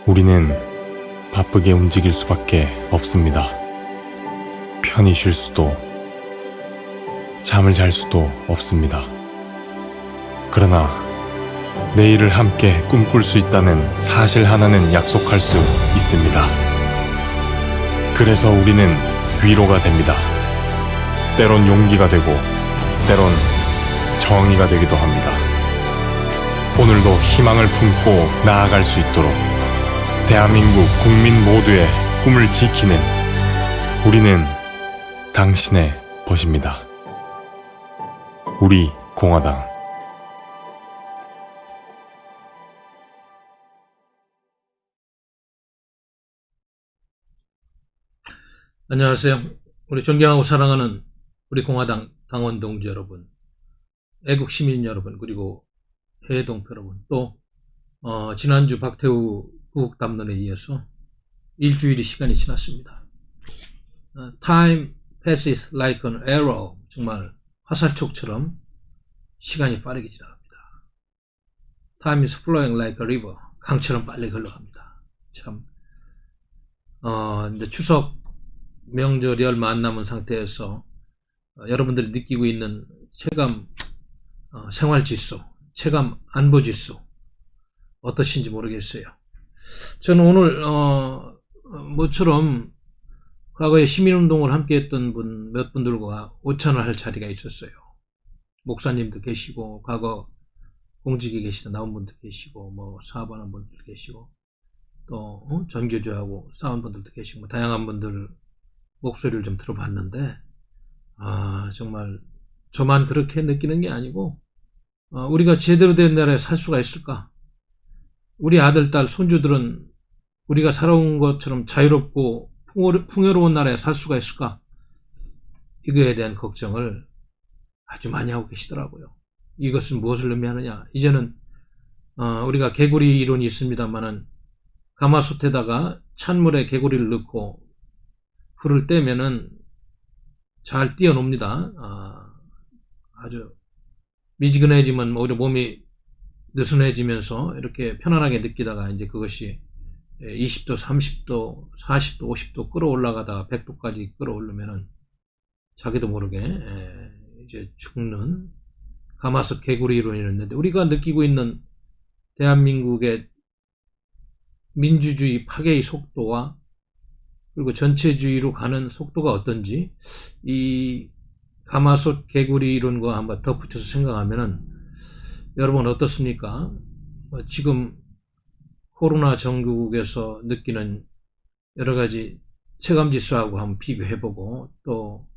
우리는 바쁘게 움직일 수밖에 없습니다. 편히 쉴 수도, 잠을 잘 수도 없습니다. 그러나 내일을 함께 꿈꿀 수 있다는 사실 하나는 약속할 수 있습니다. 그래서 우리는 위로가 됩니다. 때론 용기가 되고, 때론 정의가 되기도 합니다. 오늘도 희망을 품고 나아갈 수 있도록 대한민국 국민 모두의 꿈을 지키는 우리는 당신의 벗입니다. 우리 공화당. 안녕하세요. 우리 존경하고 사랑하는 우리 공화당 당원 동지 여러분, 애국 시민 여러분, 그리고 해외 동포 여러분, 또 지난주 박태우 구국 담론에 이어서 일주일이 시간이 지났습니다. Time passes like an arrow. 정말 화살촉처럼 시간이 빠르게 지나갑니다. Time is flowing like a river. 강처럼 빨리 흘러갑니다. 참, 이제 추석 명절이 얼마 안 남은 상태에서 여러분들이 느끼고 있는 체감 생활지수, 체감 안보지수 어떠신지 모르겠어요. 저는 오늘 모처럼 과거에 시민운동을 함께 했던 몇 분들과 오찬을 할 자리가 있었어요. 목사님도 계시고, 과거 공직에 계시던 나온 분도 계시고, 사업하는 분도 계시고, 또 전교조하고 싸운 분들도 계시고, 다양한 분들 목소리를 좀 들어봤는데, 정말 저만 그렇게 느끼는 게 아니고, 우리가 제대로 된 나라에 살 수가 있을까? 우리 아들, 딸, 손주들은 우리가 살아온 것처럼 자유롭고 풍요로운 나라에 살 수가 있을까? 이거에 대한 걱정을 아주 많이 하고 계시더라고요. 이것은 무엇을 의미하느냐? 이제는 우리가 개구리 이론이 있습니다만은, 가마솥에다가 찬물에 개구리를 넣고 불을 떼면은 잘 뛰어놉니다. 아주 미지근해지면 오히려 몸이 느슨해지면서 이렇게 편안하게 느끼다가 이제 그것이 20도, 30도, 40도, 50도 끌어올라가다가 100도까지 끌어오르면은 자기도 모르게 이제 죽는 가마솥 개구리 이론이 있는데, 우리가 느끼고 있는 대한민국의 민주주의 파괴의 속도와 그리고 전체주의로 가는 속도가 어떤지, 이 가마솥 개구리 이론과 한번 덧붙여서 생각하면은, 여러분 어떻습니까? 지금 코로나 정국에서 느끼는 여러 가지 체감지수하고 한번 비교해보고, 또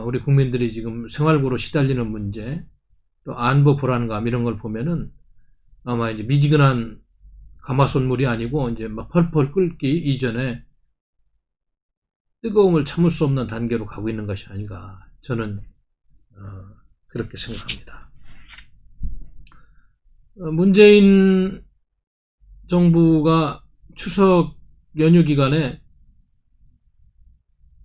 우리 국민들이 지금 생활고로 시달리는 문제, 또 안보 불안감 이런 걸 보면은 아마 이제 미지근한 가마솥물이 아니고 이제 막 펄펄 끓기 이전에 뜨거움을 참을 수 없는 단계로 가고 있는 것이 아닌가, 저는 그렇게 생각합니다. 문재인 정부가 추석 연휴 기간에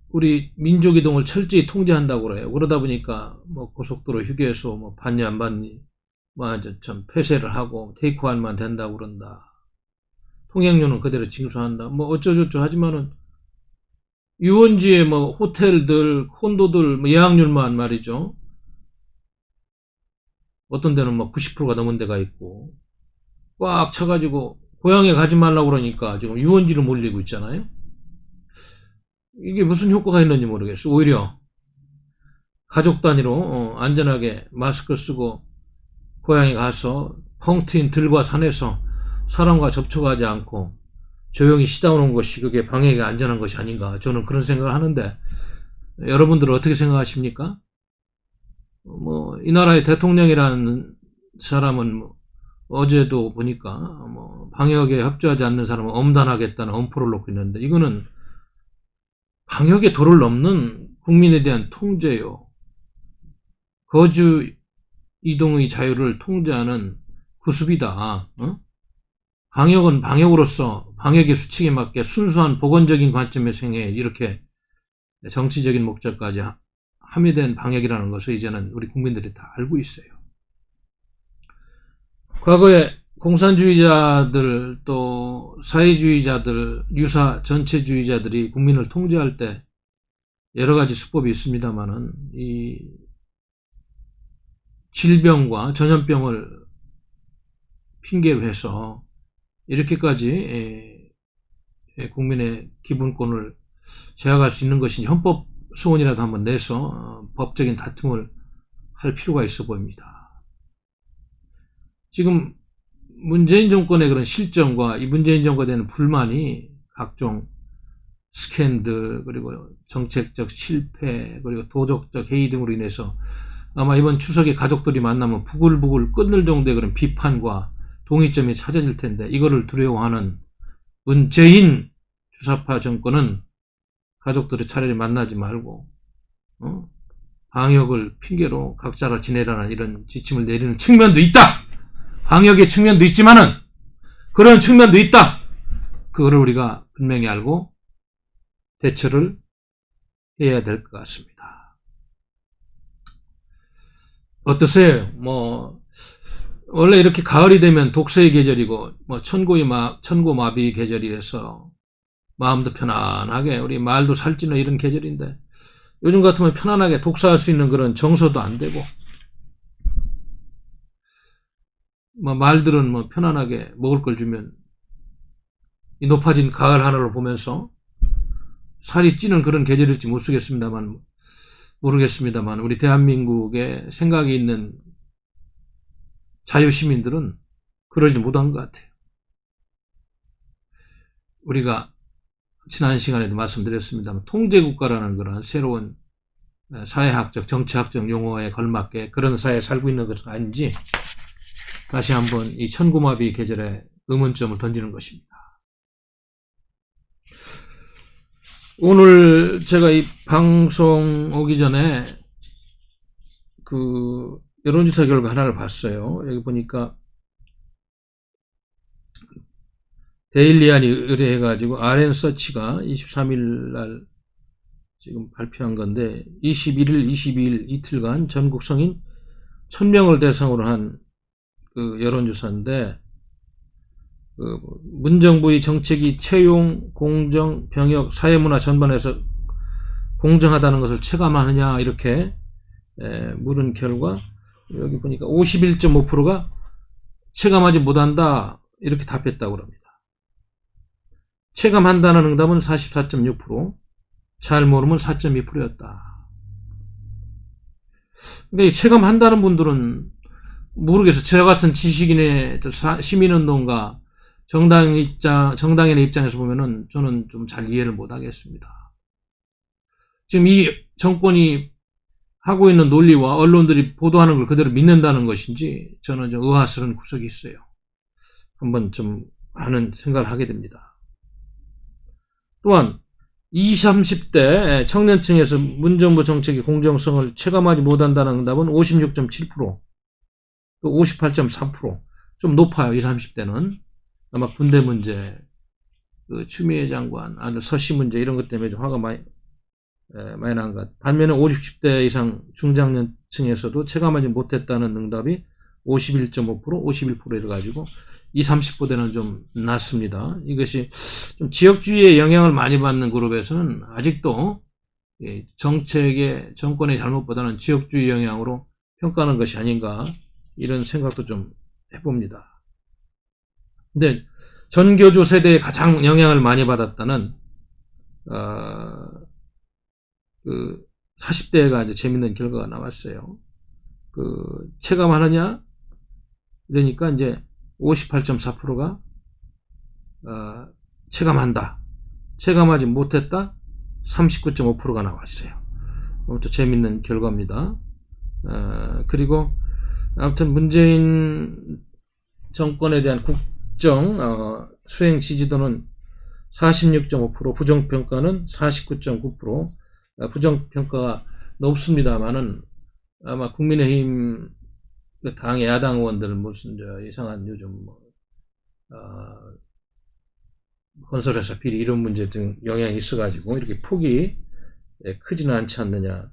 우리 민족이동을 철저히 통제한다고 그래요. 그러다 보니까 고속도로 휴게소 받니 안 받니 참 폐쇄를 하고 테이크아웃만 된다고 그런다. 통행료는 그대로 징수한다. 어쩌저쩌 하지만은 유원지의 호텔들, 콘도들 예약률만 말이죠. 어떤 데는 90%가 넘은 데가 있고, 꽉 차가지고 고향에 가지 말라고 그러니까 지금 유원지로 몰리고 있잖아요. 이게 무슨 효과가 있는지 모르겠어. 오히려 가족 단위로 안전하게 마스크 쓰고 고향에 가서 펑 트인 들과 산에서 사람과 접촉하지 않고 조용히 쉬다 오는 것이 그게 방역에 안전한 것이 아닌가, 저는 그런 생각을 하는데, 여러분들은 어떻게 생각하십니까? 이 나라의 대통령이라는 사람은 어제도 보니까 방역에 협조하지 않는 사람은 엄단하겠다는 엄포를 놓고 있는데, 이거는 방역의 도를 넘는 국민에 대한 통제요. 거주 이동의 자유를 통제하는 구습이다. 방역은 방역으로서 방역의 수칙에 맞게 순수한 보건적인 관점에서 행해, 이렇게 정치적인 목적까지 함유된 방역이라는 것을 이제는 우리 국민들이 다 알고 있어요. 과거에 공산주의자들 또 사회주의자들 유사 전체주의자들이 국민을 통제할 때 여러 가지 수법이 있습니다만은 이 질병과 전염병을 핑계로 해서 이렇게까지 국민의 기본권을 제약할 수 있는 것인지 헌법 소원이라도 한번 내서 법적인 다툼을 할 필요가 있어 보입니다. 지금 문재인 정권의 그런 실정과 이 문재인 정권에 대한 불만이 각종 스캔들 그리고 정책적 실패 그리고 도덕적 해이 등으로 인해서 아마 이번 추석에 가족들이 만나면 부글부글 끓는 정도의 그런 비판과 동의점이 찾아질 텐데 이거를 두려워하는 문재인 주사파 정권은 가족들을 차라리 만나지 말고 방역을 핑계로 각자가 지내라는 이런 지침을 내리는 측면도 있다. 방역의 측면도 있지만은 그런 측면도 있다. 그거를 우리가 분명히 알고 대처를 해야 될 것 같습니다. 어떠세요? 원래 이렇게 가을이 되면 독서의 계절이고 천고마비 계절이라서 마음도 편안하게 우리 말도 살찌는 이런 계절인데 요즘 같으면 편안하게 독서할 수 있는 그런 정서도 안 되고 말들은 편안하게 먹을 걸 주면 이 높아진 가을 하늘을 보면서 살이 찌는 그런 계절일지 모르겠습니다만 우리 대한민국에 생각이 있는 자유시민들은 그러지 못한 것 같아요. 우리가 지난 시간에도 말씀드렸습니다만 통제국가라는 그런 새로운 사회학적 정치학적 용어에 걸맞게 그런 사회에 살고 있는 것은 아닌지 다시 한번 이 천고마비 계절에 의문점을 던지는 것입니다. 오늘 제가 이 방송 오기 전에 그 여론조사 결과 하나를 봤어요. 여기 보니까 데일리안이 의뢰해가지고 RN서치가 23일 날 지금 발표한 건데 21일, 22일 이틀간 전국 성인 1000명을 대상으로 한 그 여론조사인데 그 문정부의 정책이 채용, 공정, 병역, 사회문화 전반에서 공정하다는 것을 체감하느냐 이렇게 물은 결과 여기 보니까 51.5%가 체감하지 못한다 이렇게 답했다고 합니다. 체감한다는 응답은 44.6%, 잘 모르면 4.2%였다. 근데 체감한다는 분들은 모르겠어요. 저 같은 지식인의 시민운동가 정당인의 입장에서 보면은 저는 좀 잘 이해를 못 하겠습니다. 지금 이 정권이 하고 있는 논리와 언론들이 보도하는 걸 그대로 믿는다는 것인지 저는 좀 의아스러운 구석이 있어요. 한번 좀 하는 생각을 하게 됩니다. 또한 20, 30대 청년층에서 문정부 정책의 공정성을 체감하지 못한다는 응답은 56.7%, 또 58.3%, 좀 높아요. 20, 30대는. 아마 군대 문제, 그 추미애 장관, 서시 문제 이런 것 때문에 좀 화가 많이 난 것. 반면에 50, 60대 이상 중장년층에서도 체감하지 못했다는 응답이 51.5%, 51% 이래가지고 20, 30보다는 좀 낮습니다. 이것이 좀 지역주의의 영향을 많이 받는 그룹에서는 아직도 정책의 정권의 잘못보다는 지역주의 영향으로 평가하는 것이 아닌가 이런 생각도 좀 해봅니다. 근데 전교조 세대에 가장 영향을 많이 받았다는 그 40대가 이제 재밌는 결과가 나왔어요. 그 체감하느냐 그러니까 이제 58.4%가 체감한다. 체감하지 못했다. 39.5%가 나왔어요. 아무튼 재밌는 결과입니다. 그리고 아무튼 문재인 정권에 대한 국정 수행 지지도는 46.5%, 부정평가는 49.9%, 부정평가가 높습니다만은 아마 국민의힘 당 야당 의원들은 무슨 이상한 요즘 건설회사 비리 이런 문제 등 영향이 있어가지고 이렇게 폭이 크지는 않지 않느냐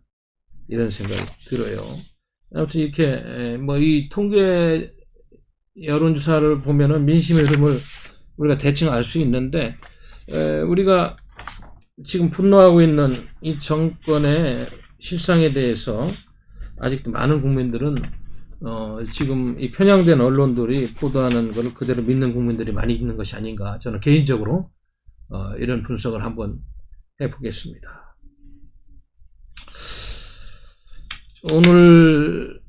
이런 생각이 들어요. 아무튼 이렇게 이 통계 여론조사를 보면은 민심의 흐름을 우리가 대충 알 수 있는데, 우리가 지금 분노하고 있는 이 정권의 실상에 대해서 아직도 많은 국민들은 지금 이 편향된 언론들이 보도하는 것을 그대로 믿는 국민들이 많이 있는 것이 아닌가, 저는 개인적으로 이런 분석을 한번 해보겠습니다. 오늘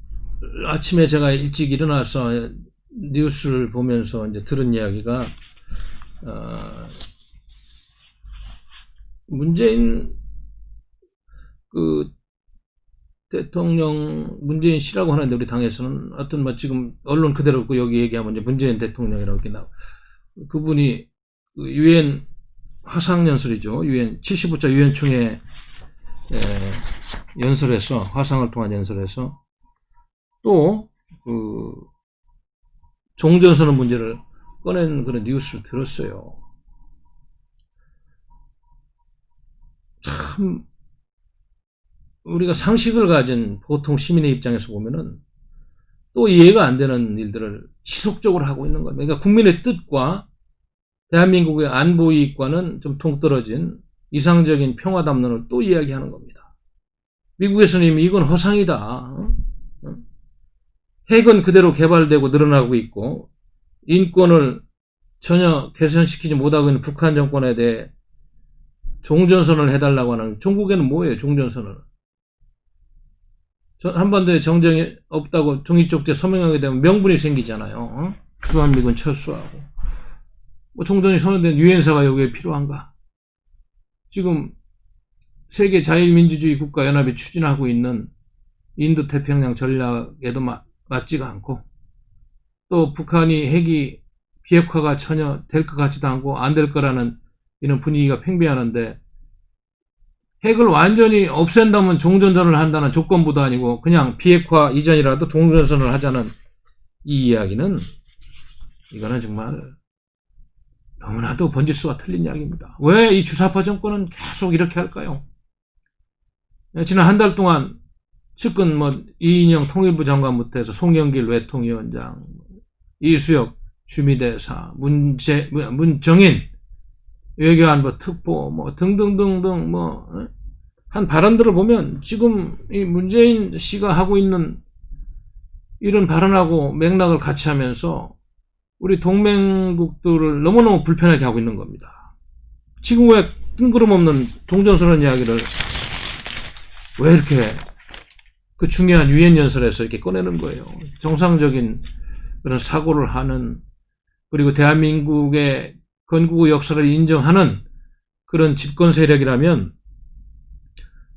아침에 제가 일찍 일어나서 뉴스를 보면서 이제 들은 이야기가, 문재인 대통령, 문재인 씨라고 하는데 우리 당에서는 하여튼 뭐 지금 언론 그대로 여기 얘기하면 이제 문재인 대통령이라고 이렇게 나오고, 그분이 유엔 화상연설이죠. 유엔 75차 유엔 총회 연설에서, 화상을 통한 연설에서 또 종전선언 문제를 꺼낸 그런 뉴스를 들었어요. 참 우리가 상식을 가진 보통 시민의 입장에서 보면은 또 이해가 안 되는 일들을 지속적으로 하고 있는 겁니다. 그러니까 국민의 뜻과 대한민국의 안보 이익과는 좀 동떨어진 이상적인 평화 담론을 또 이야기하는 겁니다. 미국에서는 이미 이건 허상이다. 핵은 그대로 개발되고 늘어나고 있고, 인권을 전혀 개선시키지 못하고 있는 북한 정권에 대해 종전선언을 해달라고 하는, 종국에는 뭐예요, 종전선언은? 한반도에 정정이 없다고 종이쪽지에 서명하게 되면 명분이 생기잖아요. 주한미군 철수하고. 뭐 종전이 선언된 유엔사가 여기에 필요한가? 지금 세계 자유민주주의 국가 연합이 추진하고 있는 인도 태평양 전략에도 맞지가 않고, 또 북한이 핵이 비핵화가 전혀 될 것 같지도 않고 안 될 거라는 이런 분위기가 팽배하는데, 핵을 완전히 없앤다면 종전선언을 한다는 조건부도 아니고 그냥 비핵화 이전이라도 종전선언을 하자는 이 이야기는, 이거는 정말 너무나도 번지수가 틀린 이야기입니다. 왜 이 주사파 정권은 계속 이렇게 할까요? 지난 한 달 동안 측근 이인영 통일부 장관부터 해서 송영길 외통위원장, 이수혁 주미대사, 문정인 외교안보 특보 등등등등 한 발언들을 보면 지금 이 문재인 씨가 하고 있는 이런 발언하고 맥락을 같이 하면서 우리 동맹국들을 너무너무 불편하게 하고 있는 겁니다. 지금 왜 뜬구름없는 종전선언 이야기를 왜 이렇게 그 중요한 유엔 연설에서 이렇게 꺼내는 거예요. 정상적인 그런 사고를 하는, 그리고 대한민국의 건국의 역사를 인정하는 그런 집권 세력이라면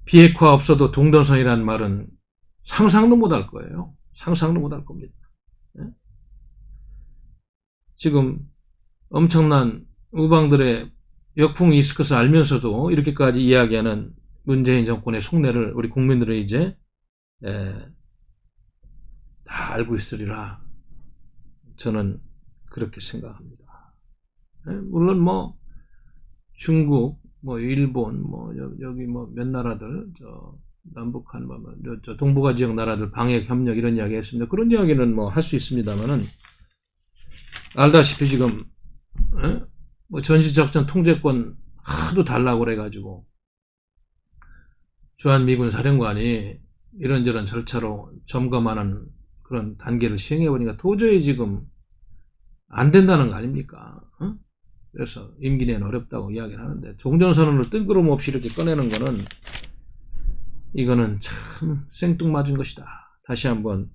비핵화 없어도 종전선언이라는 말은 상상도 못할 거예요. 상상도 못할 겁니다. 지금 엄청난 우방들의 역풍이 있을 것을 알면서도 이렇게까지 이야기하는 문재인 정권의 속내를 우리 국민들은 이제 다 알고 있으리라, 저는 그렇게 생각합니다. 물론 중국, 일본, 여기 몇 나라들, 남북한, 동북아 지역 나라들 방역 협력 이런 이야기 했습니다. 그런 이야기는 할 수 있습니다만은, 알다시피 지금, 전시작전 통제권 하도 달라고 그래가지고, 주한미군 사령관이 이런저런 절차로 점검하는 그런 단계를 시행해보니까 도저히 지금 안 된다는 거 아닙니까? 그래서 임기 내는 어렵다고 이야기를 하는데, 종전선언을 뜬구름없이 이렇게 꺼내는 거는, 이거는 참 생뚱맞은 것이다. 다시 한번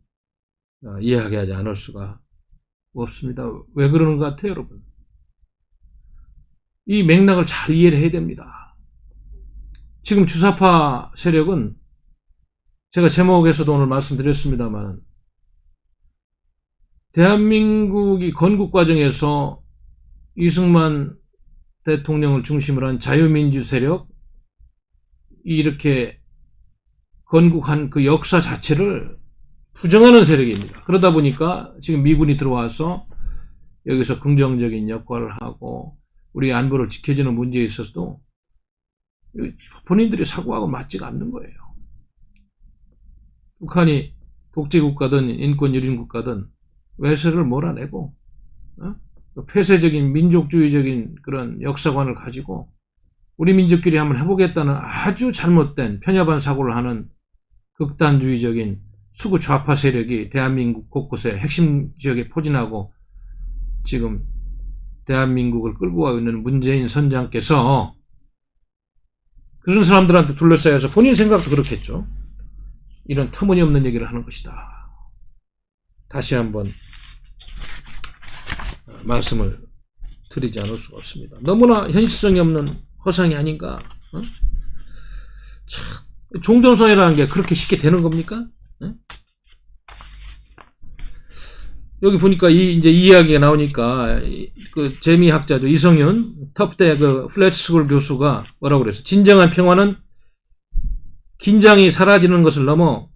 이해하게 않을 수가 없습니다. 왜 그러는 것 같아요, 여러분? 이 맥락을 잘 이해를 해야 됩니다. 지금 주사파 세력은, 제가 제목에서도 오늘 말씀드렸습니다만, 대한민국이 건국 과정에서 이승만 대통령을 중심으로 한 자유민주 세력, 이렇게 건국한 그 역사 자체를 부정하는 세력입니다. 그러다 보니까 지금 미군이 들어와서 여기서 긍정적인 역할을 하고 우리 안보를 지켜주는 문제에 있어서도 본인들이 사고하고 맞지가 않는 거예요. 북한이 독재국가든 인권 유린국가든 외세를 몰아내고 폐쇄적인 민족주의적인 그런 역사관을 가지고 우리 민족끼리 한번 해보겠다는 아주 잘못된 편협한 사고를 하는 극단주의적인 수구 좌파 세력이 대한민국 곳곳에 핵심 지역에 포진하고 지금 대한민국을 끌고 가고 있는 문재인 선장께서 그런 사람들한테 둘러싸여서 본인 생각도 그렇겠죠. 이런 터무니없는 얘기를 하는 것이다. 다시 한번 말씀을 드리지 않을 수가 없습니다. 너무나 현실성이 없는 허상이 아닌가. 참, 종전선언이라는 게 그렇게 쉽게 되는 겁니까? 여기 보니까 이제 이 이야기가 나오니까 그 재미학자죠. 이성윤 터프대 그 플랫스쿨 교수가 뭐라고 그랬어? 진정한 평화는 긴장이 사라지는 것을 넘어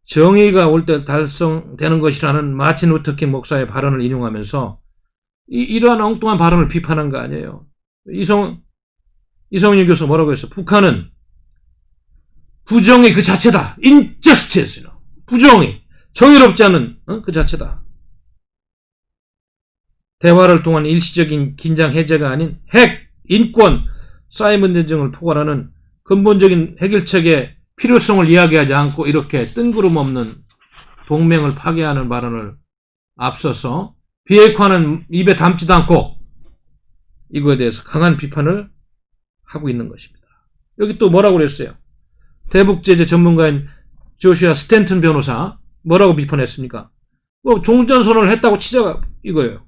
정의가 올 때 달성되는 것이라는 마틴 루터킹 목사의 발언을 인용하면서 이러한 엉뚱한 발언을 비판한 거 아니에요. 이성윤 교수 뭐라고 했어? 북한은 부정의 그 자체다. injustice. 부정의. 정의롭지 않은 그 자체다. 대화를 통한 일시적인 긴장 해제가 아닌 핵, 인권, 사이먼 전쟁을 포괄하는 근본적인 해결책의 필요성을 이야기하지 않고 이렇게 뜬구름 동맹을 파괴하는 발언을 앞서서 비핵화는 입에 담지도 않고 이거에 대해서 강한 비판을 하고 있는 것입니다. 여기 또 뭐라고 그랬어요? 대북제재 전문가인 조슈아 스탠튼 변호사 뭐라고 비판했습니까? 종전선언을 했다고 치자가 이거예요.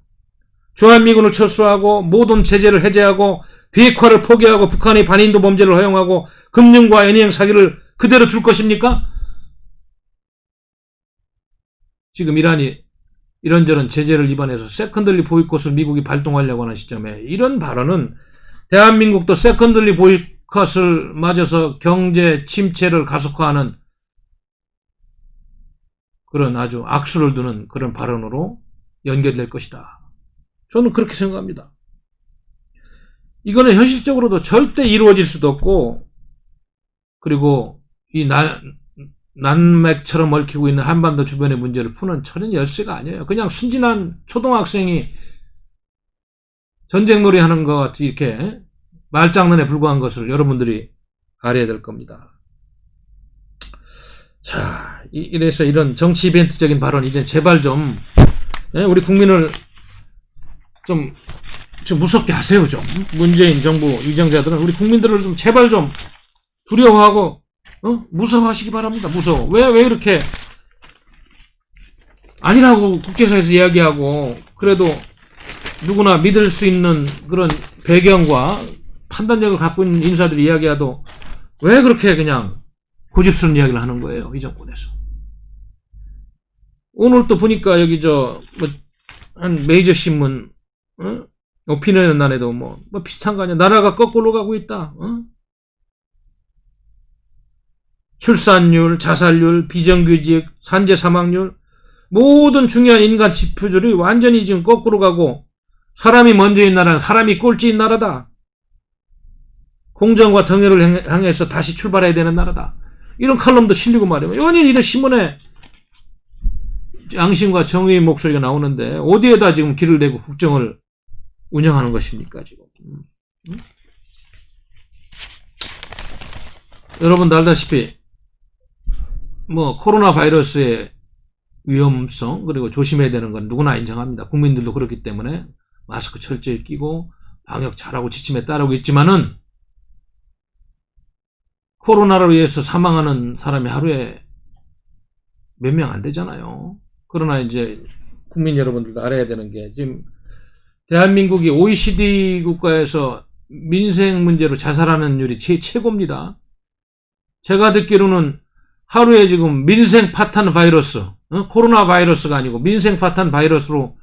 주한미군을 철수하고 모든 제재를 해제하고 비핵화를 포기하고 북한이 반인도 범죄를 허용하고 금융과 연이행 사기를 그대로 둘 것입니까? 지금 이란이 이런저런 제재를 위반해서 세컨들리 보이콧을 미국이 발동하려고 하는 시점에 이런 발언은 대한민국도 세컨들리 보이콧을 맞아서 경제 침체를 가속화하는 그런 아주 악수를 두는 그런 발언으로 연결될 것이다. 저는 그렇게 생각합니다. 이거는 현실적으로도 절대 이루어질 수도 없고 그리고 이 난맥처럼 얽히고 있는 한반도 주변의 문제를 푸는 철인 열쇠가 아니에요. 그냥 순진한 초등학생이 전쟁놀이 하는 것 같이 이렇게 말장난에 불과한 것을 여러분들이 알아야 될 겁니다. 자, 이래서 이런 정치 이벤트적인 발언 이제 제발 좀 우리 국민을 좀 무섭게 하세요. 좀 문재인 정부 위정자들은 우리 국민들을 좀 제발 좀 두려워하고 무서워하시기 바랍니다. 무서워. 왜 이렇게 아니라고 국제사에서 이야기하고 그래도 누구나 믿을 수 있는 그런 배경과 판단력을 갖고 있는 인사들이 이야기해도 왜 그렇게 그냥 고집스러운 이야기를 하는 거예요. 이 정권에서. 오늘 또 보니까 여기 한 메이저 신문 오피니언 난에도 뭐 비슷한 거 아니야. 나라가 거꾸로 가고 있다. 출산율, 자살률, 비정규직, 산재 사망률 모든 중요한 인간 지표들이 완전히 지금 거꾸로 가고 사람이 먼저인 나라는 사람이 꼴찌인 나라다. 공정과 정의를 향해서 다시 출발해야 되는 나라다. 이런 칼럼도 실리고 말이에요. 연일 이런 신문에 양심과 정의의 목소리가 나오는데 어디에다 지금 길을 대고 국정을 운영하는 것입니까 지금? 여러분도 알다시피 코로나 바이러스의 위험성 그리고 조심해야 되는 건 누구나 인정합니다. 국민들도 그렇기 때문에 마스크 철저히 끼고 방역 잘하고 지침에 따르고 있지만은 코로나로 인해서 사망하는 사람이 하루에 몇 명 안 되잖아요. 그러나 이제 국민 여러분들도 알아야 되는 게 지금 대한민국이 OECD 국가에서 민생 문제로 자살하는 율이 최고입니다. 제가 듣기로는 하루에 지금 민생 파탄 바이러스, 코로나 바이러스가 아니고 민생 파탄 바이러스로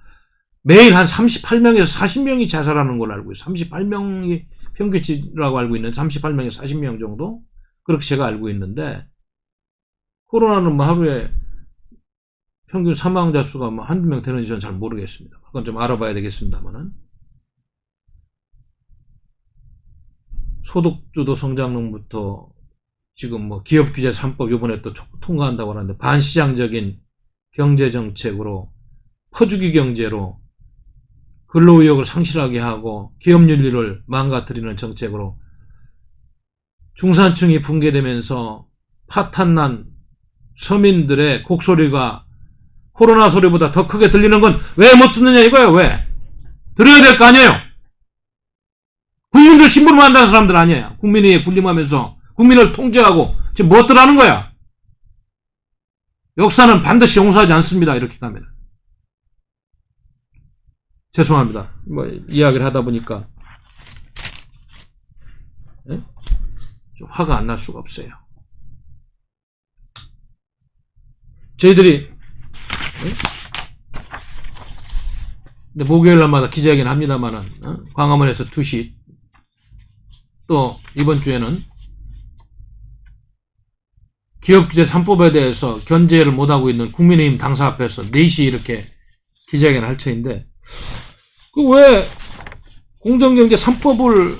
매일 한 38명에서 40명이 자살하는 걸로 알고 있어요. 38명이 평균치라고 알고 있는 38명에서 40명 정도? 그렇게 제가 알고 있는데 코로나는 하루에 평균 사망자 수가 한두 명 되는지 저는 잘 모르겠습니다. 그건 좀 알아봐야 되겠습니다만은. 소득주도 성장론부터 지금 기업규제 3법 이번에 또 통과한다고 하는데 반시장적인 경제정책으로 퍼주기 경제로 근로의욕을 상실하게 하고 기업윤리를 망가뜨리는 정책으로 중산층이 붕괴되면서 파탄난 서민들의 곡소리가 코로나 소리보다 더 크게 들리는 건 왜 못 듣느냐 이거예요. 왜? 들어야 될 거 아니에요. 국민들 심부름 한다는 사람들 아니에요. 국민이 군림하면서 국민을 통제하고 지금 뭐 어떠라는 거야. 역사는 반드시 용서하지 않습니다. 이렇게 가면. 죄송합니다. 뭐 이야기를 하다 보니까 좀 화가 안 날 수가 없어요. 저희들이 목요일 날마다 기자회견 합니다만은 광화문에서 2시 또 이번 주에는 기업규제 3법에 대해서 견제를 못하고 있는 국민의힘 당사 앞에서 4시 이렇게 기자회견을 할 처인데 그 왜 공정경제 3법을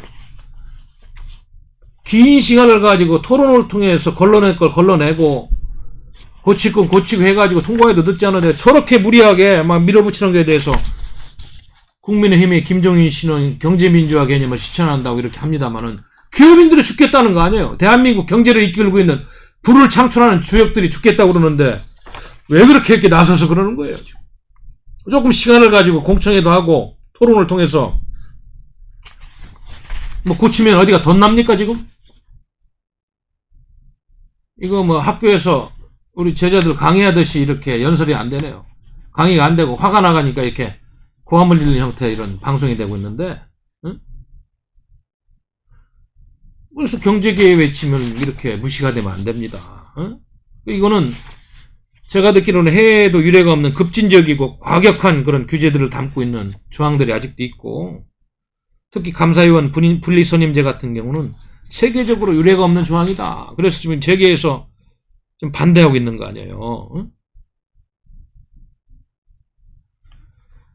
긴 시간을 가지고 토론을 통해서 걸러낼 걸 걸러내고 고칠 건 고치고 해가지고 통과해도 늦지 않은데 저렇게 무리하게 막 밀어붙이는 것에 대해서 국민의힘의 김종인 씨는 경제민주화 개념을 실천한다고 이렇게 합니다만은 기업인들이 죽겠다는 거 아니에요. 대한민국 경제를 이끌고 있는 불을 창출하는 주역들이 죽겠다고 그러는데 왜 그렇게 이렇게 나서서 그러는 거예요. 지금. 조금 시간을 가지고 공청회도 하고 토론을 통해서 뭐 고치면 어디가 덧납니까 지금? 이거 뭐 학교에서 우리 제자들 강의하듯이 이렇게 연설이 안 되네요. 강의가 안 되고 화가 나가니까 이렇게 고함을 지르는 형태의 이런 방송이 되고 있는데, 응? 그래서 경제계획 외치면 이렇게 무시가 되면 안 됩니다. 응? 이거는 제가 듣기로는 해외에도 유례가 없는 급진적이고 과격한 그런 규제들을 담고 있는 조항들이 아직도 있고, 특히 감사위원 분리선임제 같은 경우는 세계적으로 유례가 없는 조항이다. 그래서 지금 재계에서 좀 반대하고 있는 거 아니에요. 응?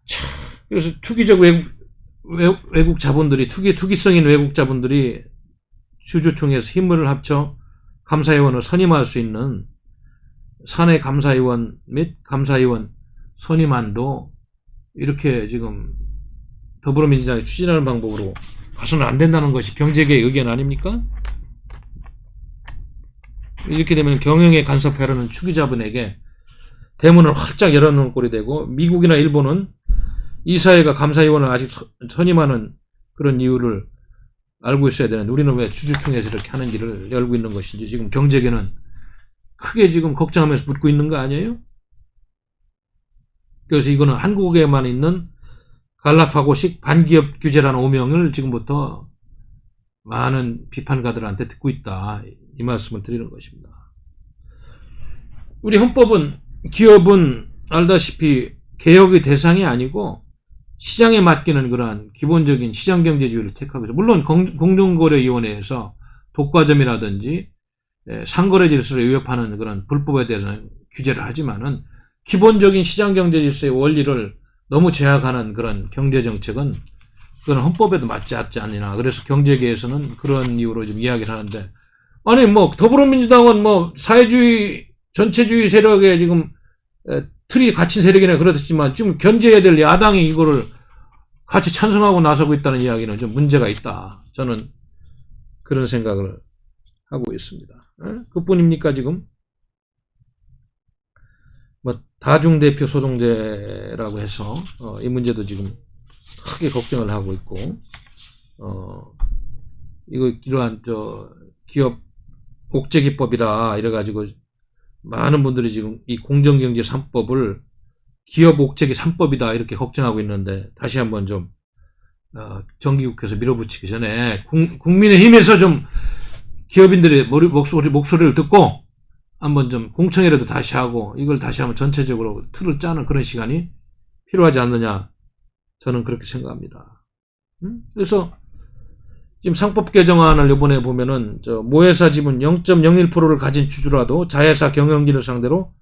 자, 그래서 투기적 외국 자본들이, 투기성인 외국 자본들이 주주총회에서 힘을 합쳐 감사위원을 선임할 수 있는 사내 감사위원 및 감사위원 선임안도 이렇게 지금 더불어민주당이 추진하는 방법으로 가서는 안 된다는 것이 경제계의 의견 아닙니까? 이렇게 되면 경영에 간섭하려는 투기자본에게 대문을 활짝 열어놓은 꼴이 되고, 미국이나 일본은 이 사회가 감사위원을 아직 선임하는 그런 이유를 알고 있어야 되는데 우리는 왜 주주총회에서 이렇게 하는 길을 열고 있는 것인지 지금 경제계는 크게 지금 걱정하면서 묻고 있는 거 아니에요? 그래서 이거는 한국에만 있는 갈라파고식 반기업 규제라는 오명을 지금부터 많은 비판가들한테 듣고 있다. 이 말씀을 드리는 것입니다. 우리 헌법은 기업은 알다시피 개혁의 대상이 아니고 시장에 맡기는 그러한 기본적인 시장경제주의를 택하고 있어요. 물론 공정거래위원회에서 독과점이라든지 상거래 질서를 위협하는 그런 불법에 대해서는 규제를 하지만은 기본적인 시장경제질서의 원리를 너무 제약하는 그런 경제정책은 그건 헌법에도 맞지 않느냐. 그래서 경제계에서는 그런 이유로 좀 이야기를 하는데, 아니 뭐 더불어민주당은 뭐 사회주의 전체주의 세력에 지금 틀이 갇힌 세력이나 그렇지만 지금 견제해야 될 야당이 이거를 같이 찬성하고 나서고 있다는 이야기는 좀 문제가 있다. 저는 그런 생각을 하고 있습니다. 그뿐입니까 지금? 뭐 다중대표 소송제라고 해서 이 문제도 지금 크게 걱정을 하고 있고, 이거 이러한 기업 옥죄기법이다 이래가지고 많은 분들이 지금 이 공정경제 3법을 기업 옥죄기 3법이다 이렇게 걱정하고 있는데, 다시 한번 좀 정기국회에서 밀어붙이기 전에 국민의힘에서 좀 기업인들의 목소리를 듣고 한번 좀 공청회라도 다시 하고 이걸 다시 한번 전체적으로 틀을 짜는 그런 시간이 필요하지 않느냐, 저는 그렇게 생각합니다. 그래서 지금 상법 개정안을 이번에 보면은 모회사 지분 0.01%를 가진 주주라도 자회사 경영진을 상대로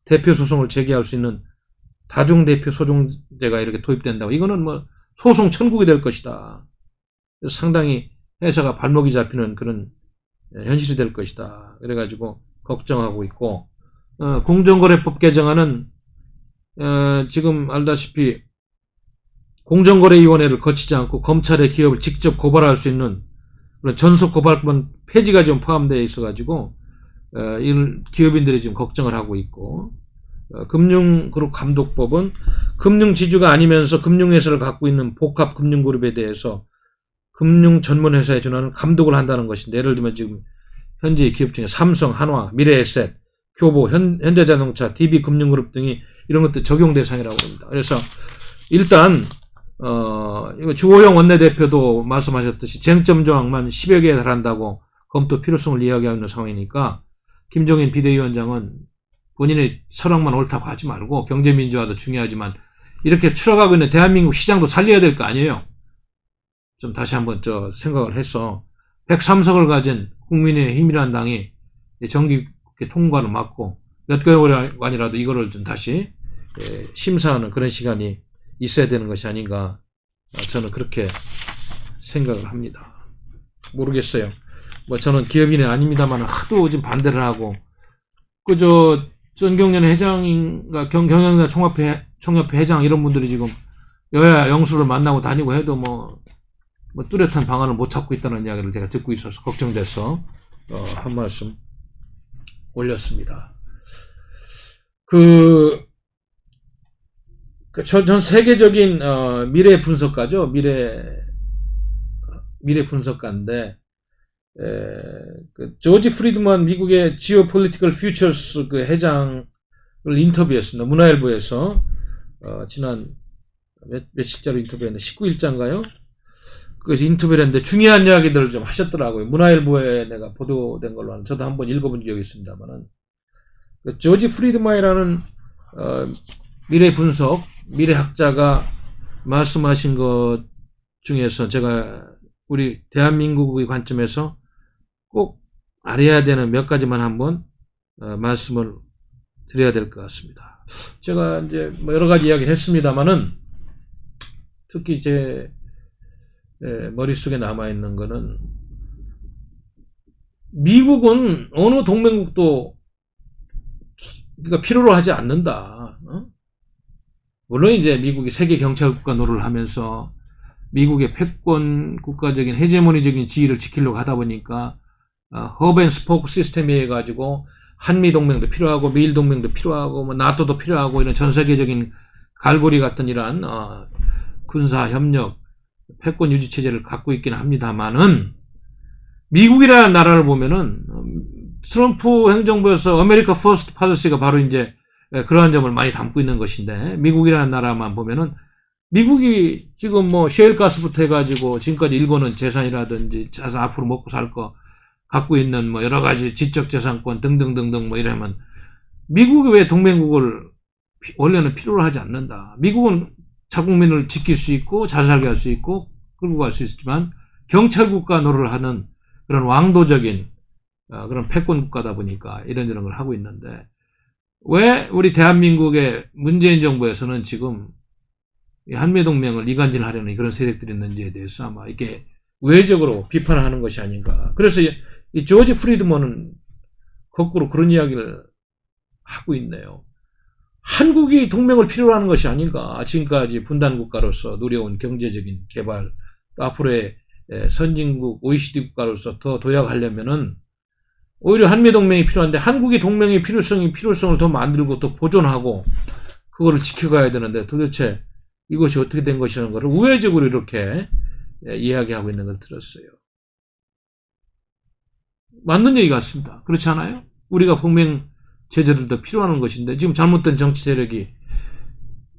대표 소송을 제기할 수 있는 다중대표 소송제가 이렇게 도입된다고. 이거는 뭐 소송 천국이 될 것이다. 그래서 상당히 회사가 발목이 잡히는 그런 현실이 될 것이다. 그래가지고 걱정하고 있고, 공정거래법 개정안은 지금 알다시피 공정거래위원회를 거치지 않고 검찰의 기업을 직접 고발할 수 있는 그런 전속 고발권 폐지가 좀 포함되어 있어가지고 이런 기업인들이 지금 걱정을 하고 있고, 금융그룹 감독법은 금융지주가 아니면서 금융회사를 갖고 있는 복합금융그룹에 대해서 금융 전문회사에 준하는 감독을 한다는 것인데, 예를 들면 지금 현재 기업 중에 삼성, 한화, 미래에셋, 교보, 현대자동차, DB금융그룹 등이 이런 것들 적용 대상이라고 합니다. 그래서 일단 이거 주호영 원내대표도 말씀하셨듯이 쟁점 조항만 10여 개에 달한다고 검토 필요성을 이야기하고 있는 상황이니까, 김종인 비대위원장은 본인의 철학만 옳다고 하지 말고 경제민주화도 중요하지만 이렇게 추락하고 있는 대한민국 시장도 살려야 될 거 아니에요. 좀 다시 한번 생각을 해서 103석을 가진 국민의힘이라는 당이 정기국회 통과를 막고 몇 개월간이라도 이거를 좀 다시 심사하는 그런 시간이 있어야 되는 것이 아닌가, 저는 그렇게 생각을 합니다. 모르겠어요. 저는 기업인이 아닙니다만 하도 지금 반대를 하고, 전경련 회장인가 경영자 총협회 회장 이런 분들이 지금 여야 영수를 만나고 다니고 해도 뭐 뚜렷한 방안을 못 찾고 있다는 이야기를 제가 듣고 있어서 걱정돼서 한 말씀 올렸습니다. 전 세계적인 미래 분석가죠. 미래 분석가인데, 조지 프리드만 미국의 지오폴리티컬 퓨처스 회장을 인터뷰했습니다. 문화일보에서 지난 며칠자로 인터뷰했는데 19일자인가요? 그래서 인터뷰를 했는데 중요한 이야기들을 좀 하셨더라고요. 문화일보에 내가 보도된 걸로 하는, 저도 한번 읽어본 적이 있습니다만은, 조지 프리드만이라는 미래 분석, 미래학자가 말씀하신 것 중에서 제가 우리 대한민국의 관점에서 꼭 알아야 되는 몇 가지만 한번 말씀을 드려야 될 것 같습니다. 제가 이제 여러 가지 이야기를 했습니다만은, 특히 제 머릿속에 남아있는 거는, 미국은 어느 동맹국도 그러니까 필요로 하지 않는다. 물론 이제 미국이 세계 경찰국가 노릇을 하면서 미국의 패권 국가적인 헤제모니적인 지위를 지키려고 하다 보니까 허브 앤 스포크 시스템에 해가지고 한미 동맹도 필요하고 미일 동맹도 필요하고 나토도 필요하고 이런 전 세계적인 갈고리 같은 이러한 군사 협력 패권 유지 체제를 갖고 있기는 합니다만은, 미국이라는 나라를 보면은 트럼프 행정부에서 아메리카 퍼스트 팔리시가 바로 이제 그러한 점을 많이 담고 있는 것인데, 미국이라는 나라만 보면은 미국이 지금 셰일 가스부터 해가지고 지금까지 일궈는 재산이라든지 자산 앞으로 먹고 살 거 갖고 있는 여러 가지 지적 재산권 등등등등 이러면 미국이 왜 동맹국을 원래는 필요로 하지 않는다. 미국은 자국민을 지킬 수 있고 잘 살게 할 수 있고 끌고 갈 수 있지만 경찰국가 노릇을 하는 그런 왕도적인 그런 패권 국가다 보니까 이런 걸 하고 있는데, 왜 우리 대한민국의 문재인 정부에서는 지금 한미동맹을 이간질하려는 그런 세력들이 있는지에 대해서 아마 이렇게 우회적으로 비판을 하는 것이 아닌가. 그래서 이 조지 프리드먼은 거꾸로 그런 이야기를 하고 있네요. 한국이 동맹을 필요로 하는 것이 아닌가. 지금까지 분단국가로서 누려온 경제적인 개발, 또 앞으로의 선진국 OECD 국가로서 더 도약하려면은 오히려 한미동맹이 필요한데, 한국이 동맹의 필요성을 더 만들고 또 보존하고 그거를 지켜가야 되는데, 도대체 이것이 어떻게 된 것이라는 것을 우회적으로 이렇게 이야기하고 있는 걸 들었어요. 맞는 얘기 같습니다. 그렇지 않아요? 우리가 동맹 제재를 더 필요한 것인데, 지금 잘못된 정치 세력이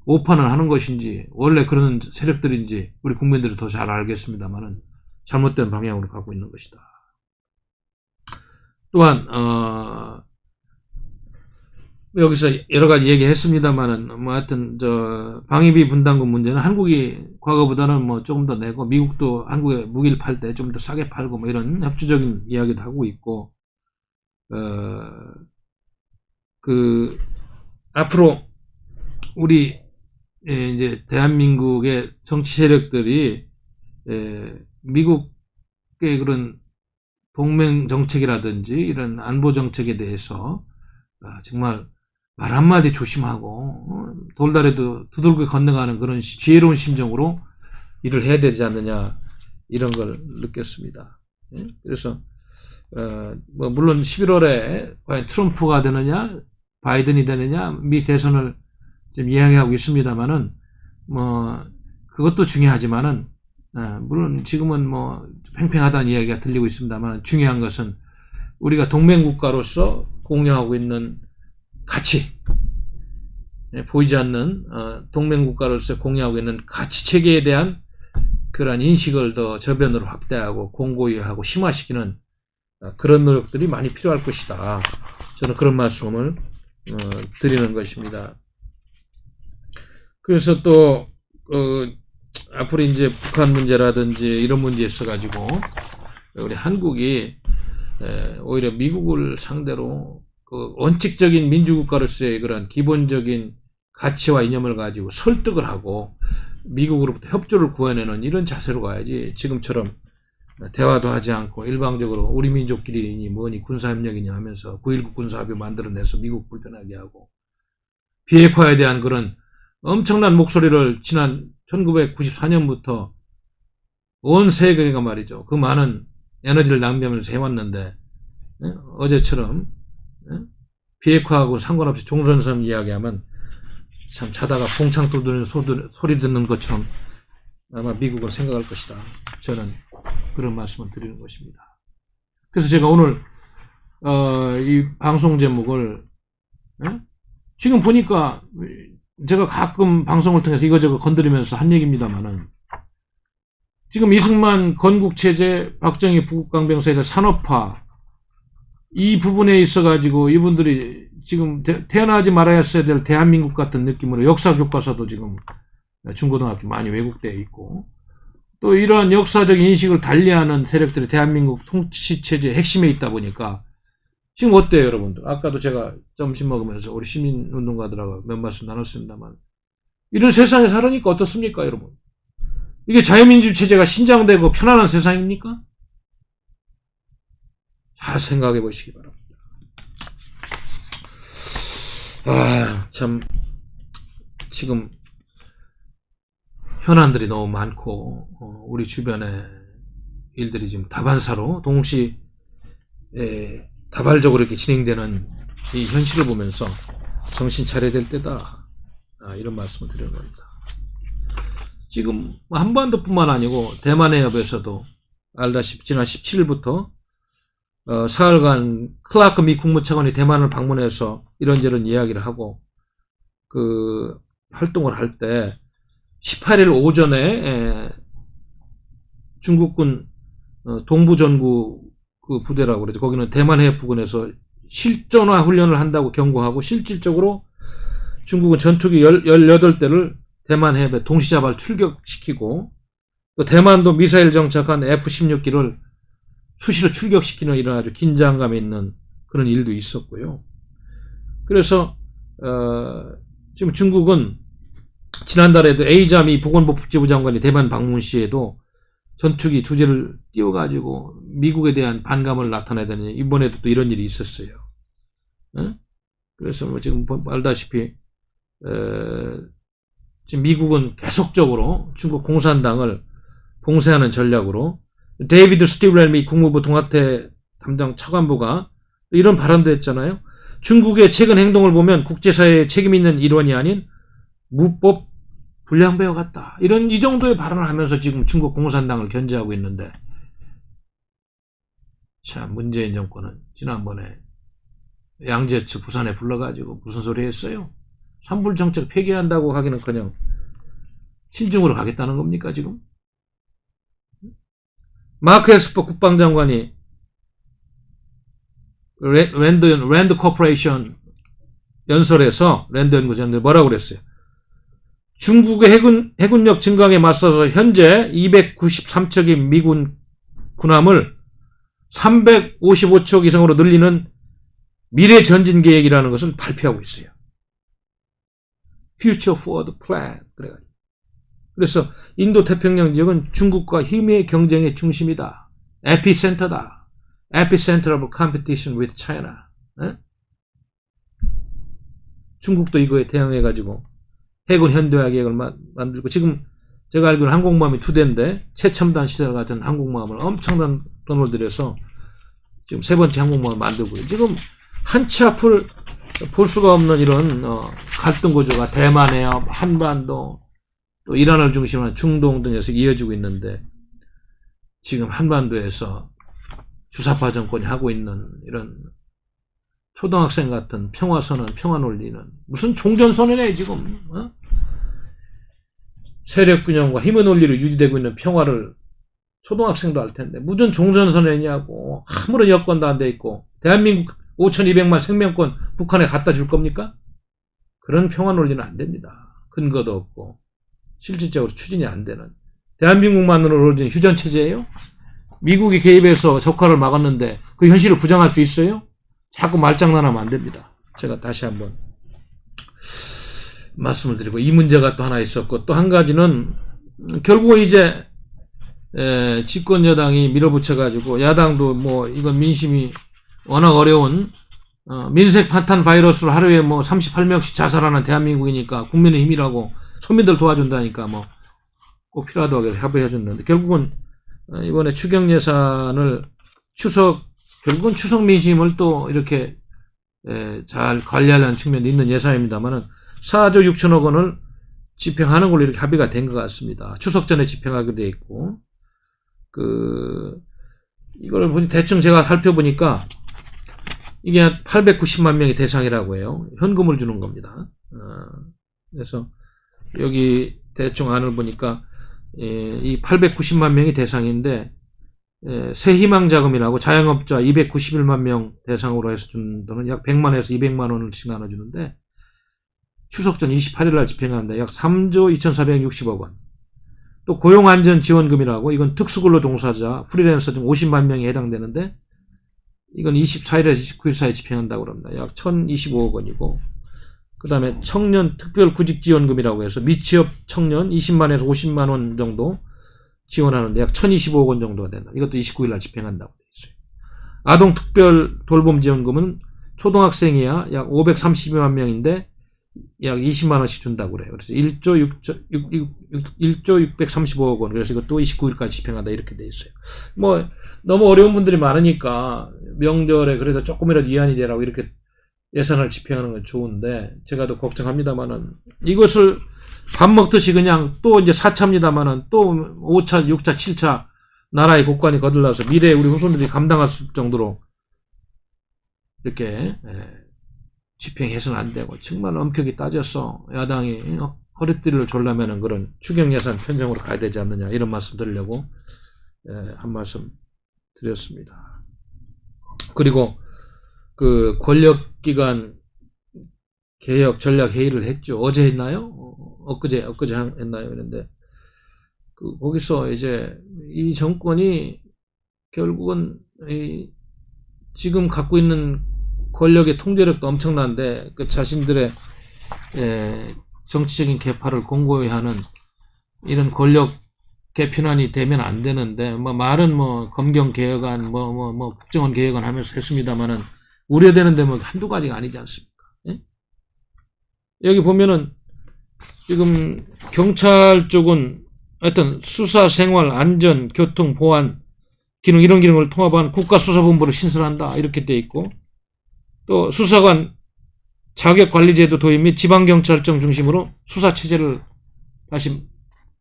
오판을 하는 것인지 원래 그런 세력들인지 우리 국민들이 더 잘 알겠습니다만은 잘못된 방향으로 가고 있는 것이다. 또한 여기서 여러 가지 얘기했습니다만은 하여튼 방위비 분담금 문제는 한국이 과거보다는 조금 더 내고, 미국도 한국에 무기를 팔 때 좀 더 싸게 팔고 이런 협조적인 이야기도 하고 있고, 앞으로 우리 이제 대한민국의 정치 세력들이 미국의 그런 동맹 정책이라든지 이런 안보 정책에 대해서 정말 말 한마디 조심하고 돌다리도 두들겨 건너가는 그런 지혜로운 심정으로 일을 해야 되지 않느냐 이런 걸 느꼈습니다. 예? 그래서 뭐 물론 11월에 과연 트럼프가 되느냐 바이든이 되느냐 미 대선을 지금 이야기하고 있습니다만은 뭐 그것도 중요하지만은 물론 지금은 뭐 팽팽하다는 이야기가 들리고 있습니다만 중요한 것은 우리가 동맹국가로서 공유하고 있는 가치, 보이지 않는 동맹국가로서 공유하고 있는 가치 체계에 대한 그러한 인식을 더 저변으로 확대하고 공고히하고 심화시키는 그런 노력들이 많이 필요할 것이다. 저는 그런 말씀을 드리는 것입니다. 그래서 또 앞으로 이제 북한 문제라든지 이런 문제에 있어가지고 우리 한국이 오히려 미국을 상대로 그 원칙적인 민주국가로서의 그런 기본적인 가치와 이념을 가지고 설득을 하고 미국으로부터 협조를 구해내는 이런 자세로 가야지 지금처럼 대화도 하지 않고 일방적으로 우리 민족끼리니 뭐니 군사협력이니 하면서 9.19 군사합의 만들어내서 미국 불편하게 하고 비핵화에 대한 그런 엄청난 목소리를 지난 1994년부터 온 세계가 말이죠. 그 많은 에너지를 낭비하면서 해왔는데 어제처럼 비핵화하고 상관없이 종전선 이야기하면 참 자다가 봉창 두드리는 소리 듣는 것처럼 아마 미국은 생각할 것이다. 저는 그런 말씀을 드리는 것입니다. 그래서 제가 오늘 이 방송 제목을 지금 보니까 제가 가끔 방송을 통해서 이거저거 건드리면서 한 얘기입니다만은 지금 이승만 건국체제, 박정희 부국강병사의 산업화 이 부분에 있어가지고 이분들이 지금 태어나지 말아야 했어야 될 대한민국 같은 느낌으로 역사 교과서도 지금 중고등학교 많이 왜곡되어 있고 또 이러한 역사적 인식을 달리하는 세력들이 대한민국 통치체제의 핵심에 있다 보니까 지금 어때요, 여러분들? 아까도 제가 점심 먹으면서 우리 시민운동가들하고 몇 말씀 나눴습니다만 이런 세상에 살으니까 어떻습니까, 여러분? 이게 자유민주 체제가 신장되고 편안한 세상입니까? 잘 생각해 보시기 바랍니다. 참 지금 현안들이 너무 많고 우리 주변에 일들이 지금 다반사로 동시에 다발적으로 이렇게 진행되는 이 현실을 보면서 정신 차려야 될 때다. 이런 말씀을 드리는 겁니다. 지금 한반도뿐만 아니고 대만 해협에서도 알다시피 지난 17일부터 사흘간 클라크 미 국무차관이 대만을 방문해서 이런저런 이야기를 하고 그 활동을 할 때 18일 오전에 중국군 동부전구 그 부대라고 그러죠. 거기는 대만 해협 부근에서 실전화 훈련을 한다고 경고하고 실질적으로 중국은 전투기 18대를 대만 해협에 동시다발 출격시키고 또 대만도 미사일 정착한 F-16기를 수시로 출격시키는 이런 아주 긴장감 있는 그런 일도 있었고요. 그래서 지금 중국은 지난달에도 에이자미 보건복지부 장관이 대만 방문 시에도 전투기 2대를 띄워가지고 미국에 대한 반감을 나타내더니 이번에도 또 이런 일이 있었어요. 그래서 뭐 지금 알다시피 지금 미국은 계속적으로 중국 공산당을 봉쇄하는 전략으로 데이비드 스티브렐 미 국무부 동아태 담당 차관보가 이런 발언도 했잖아요. 중국의 최근 행동을 보면 국제사회에 책임 있는 일원이 아닌 무법 불량배와 같다. 이 정도의 발언을 하면서 지금 중국 공산당을 견제하고 있는데 참 문재인 정권은 지난번에 양재츠 부산에 불러가지고 무슨 소리 했어요? 산불정책 폐기한다고 하기는커녕 신중으로 가겠다는 겁니까 지금? 마크 에스퍼 국방장관이 랜드 코퍼레이션 연설에서 랜드 연구소에 뭐라고 그랬어요? 중국의 해군력 증강에 맞서서 현재 293척의 미군 군함을 355척 이상으로 늘리는 미래 전진 계획이라는 것을 발표하고 있어요. Future Forward Plan. 그래서 인도 태평양 지역은 중국과 힘의 경쟁의 중심이다. 에피센터다. Epicenter of competition with China. 중국도 이거에 대응해가지고 해군 현대화 계획을 만들고, 지금 제가 알기로는 항공모함이 2대인데 최첨단 시설 같은 항공모함을 엄청난 돈을 들여서 지금 3번째 항공모함을 만들고요. 지금 한치 앞을 볼 수가 없는 이런 갈등 구조가 대만 해협, 한반도, 또 이란을 중심으로 한 중동 등에서 이어지고 있는데, 지금 한반도에서 주사파 정권이 하고 있는 이런 초등학생 같은 평화선언, 평화논리는 무슨 종전선언이네 지금. 세력균형과 힘의 논리로 유지되고 있는 평화를 초등학생도 할 텐데 무슨 종전선언이냐고. 아무런 여건도 안 돼 있고, 대한민국 5,200만 생명권 북한에 갖다 줄 겁니까? 그런 평화 논리는 안 됩니다. 근거도 없고 실질적으로 추진이 안 되는, 대한민국만으로 이루어진 휴전체제예요? 미국이 개입해서 적화를 막았는데 그 현실을 부정할 수 있어요? 자꾸 말장난하면 안 됩니다. 제가 다시 한번 말씀을 드리고, 이 문제가 또 하나 있었고, 또 한 가지는 결국은 이제 집권 여당이 밀어붙여가지고, 야당도 뭐 이건 민심이 워낙 어려운 민색 파탄 바이러스로 하루에 뭐 38명씩 자살하는 대한민국이니까 국민의 힘이라고 손민들 도와준다니까 뭐 꼭 필요하다고 해서 협의해줬는데, 결국은 이번에 추경 예산을 결국은 추석 민심을 또 이렇게 잘 관리하려는 측면이 있는 예산입니다만은 4조 6천억 원을 집행하는 걸로 이렇게 합의가 된 것 같습니다. 추석 전에 집행하기로 돼 있고, 이걸 보니 대충 제가 살펴보니까 이게 890만 명이 대상이라고 해요. 현금을 주는 겁니다. 그래서 여기 대충 안을 보니까 이 890만 명이 대상인데, 새희망 자금이라고 자영업자 291만 명 대상으로 해서 준 돈은 약 100만에서 200만 원씩 나눠주는데, 추석 전 28일 날 집행한다. 약 3조 2,460억 원. 또 고용안전지원금이라고, 이건 특수근로 종사자, 프리랜서 중 50만 명에 해당되는데, 이건 24일에서 29일 사이에 집행한다고 합니다. 약 1,025억 원이고, 그 다음에 청년 특별구직지원금이라고 해서 미취업 청년 20만에서 50만 원 정도 지원하는데 약 1,025억 원 정도가 된다. 이것도 29일 날 집행한다고 되어 있어요. 아동 특별 돌봄 지원금은 초등학생이야 약 532만 명인데 약 20만 원씩 준다고 그래요. 그래서 1조 635억 원. 그래서 이것도 29일까지 집행한다 이렇게 돼 있어요. 뭐 너무 어려운 분들이 많으니까 명절에 그래도 조금이라도 위안이 되라고 이렇게 예산을 집행하는 건 좋은데, 제가 더 걱정합니다만은 이것을 밥 먹듯이 그냥 또 이제 4차입니다만은 또 5차, 6차, 7차 나라의 국관이 거들나서 미래에 우리 후손들이 감당할 정도로 이렇게 집행해서는 안 되고, 정말 엄격히 따져서 야당이 허리띠를 졸라매는 그런 추경 예산 편성으로 가야 되지 않느냐, 이런 말씀 드리려고 한 말씀 드렸습니다. 그리고 권력기관 개혁 전략 회의를 했죠. 어제 했나요? 엊그제 했나요? 그런데 거기서 이제 이 정권이 결국은 지금 갖고 있는 권력의 통제력도 엄청난데, 자신들의 정치적인 계파를 공고히 하는 이런 권력 개편안이 되면 안 되는데, 말은 검경 개혁안, 국정원 개혁안 하면서 했습니다만은 우려되는 데는 한두 가지가 아니지 않습니까? 예? 여기 보면은 지금 경찰 쪽은 하여튼 수사, 생활, 안전, 교통, 보안 기능, 이런 기능을 통합한 국가수사본부를 신설한다 이렇게 돼 있고, 또 수사관 자격관리제도 도입 및 지방경찰청 중심으로 수사체제를 다시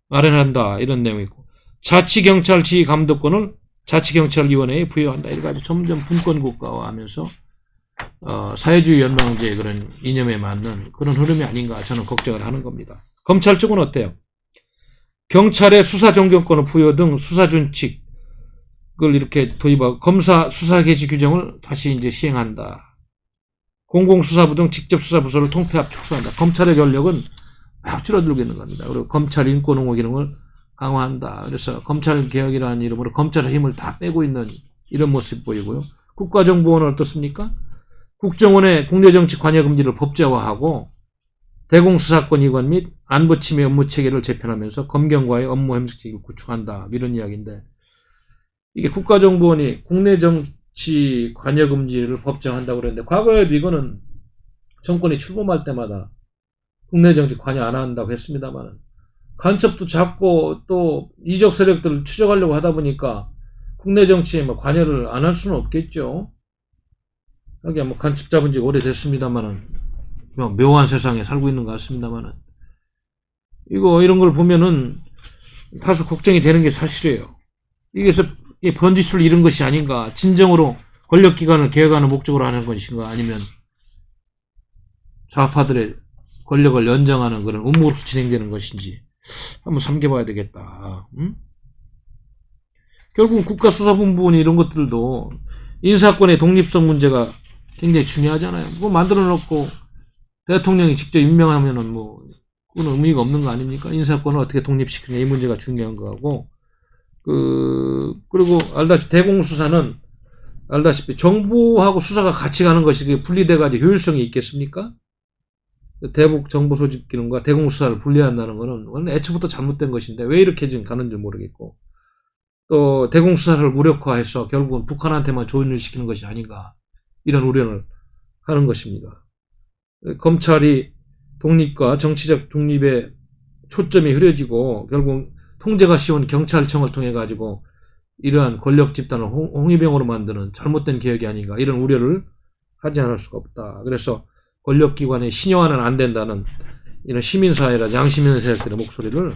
마련한다 이런 내용이 있고, 자치경찰 지휘감독권을 자치경찰위원회에 부여한다. 이렇게 아주 점점 분권국가화하면서 사회주의 연방제의 그런 이념에 맞는 그런 흐름이 아닌가 저는 걱정을 하는 겁니다. 검찰 쪽은 어때요? 경찰의 수사종결권을 부여 등 수사준칙을 이렇게 도입하고, 검사 수사 개시 규정을 다시 이제 시행한다. 공공수사부 등 직접수사부서를 통폐합 축소한다. 검찰의 권력은 막 줄어들고 있는 겁니다. 그리고 검찰 인권옹호 기능을 강화한다. 그래서 검찰개혁이라는 이름으로 검찰의 힘을 다 빼고 있는 이런 모습 보이고요. 국가정보원은 어떻습니까? 국정원의 국내정치 관여 금지를 법제화하고, 대공수사권 이관 및 안보침해 업무체계를 재편하면서 검경과의 업무 협력체계를 구축한다. 이런 이야기인데, 이게 국가정보원이 국내정치 관여 금지를 법제화한다고 그랬는데, 과거에도 이거는 정권이 출범할 때마다 국내 정치 관여 안 한다고 했습니다만 간첩도 잡고 또 이적 세력들을 추적하려고 하다 보니까 국내 정치에 뭐 관여를 안 할 수는 없겠죠. 하긴 뭐 간첩 잡은 지 오래됐습니다만은 묘한 세상에 살고 있는 것 같습니다만은 이런 걸 보면은 다소 걱정이 되는 게 사실이에요. 이게서 번지수를 잃은 것이 아닌가, 진정으로 권력기관을 개혁하는 목적으로 하는 것인가, 아니면 좌파들의 권력을 연장하는 그런 음모로 진행되는 것인지 한번 삼켜봐야 되겠다. 결국 국가수사본부원 이런 것들도 인사권의 독립성 문제가 굉장히 중요하잖아요. 뭐 만들어 놓고 대통령이 직접 임명하면은 뭐 그건 의미가 없는 거 아닙니까? 인사권을 어떻게 독립시키느냐 이 문제가 중요한 거고, 그리고 대공수사는 알다시피 정부하고 수사가 같이 가는 것이 분리돼가지고 효율성이 있겠습니까? 대북 정보 소집 기능과 대공수사를 분리한다는 거는 애초부터 잘못된 것인데 왜 이렇게 지금 가는지 모르겠고, 또 대공수사를 무력화해서 결국은 북한한테만 조언을 시키는 것이 아닌가, 이런 우려를 하는 것입니다. 검찰이 독립과 정치적 중립에 초점이 흐려지고 결국 통제가 쉬운 경찰청을 통해 가지고 이러한 권력 집단을 홍위병으로 만드는 잘못된 개혁이 아닌가, 이런 우려를 하지 않을 수가 없다. 그래서 권력기관의 신용화는 안 된다는 이런 시민사회라 양시민 세력들의 목소리를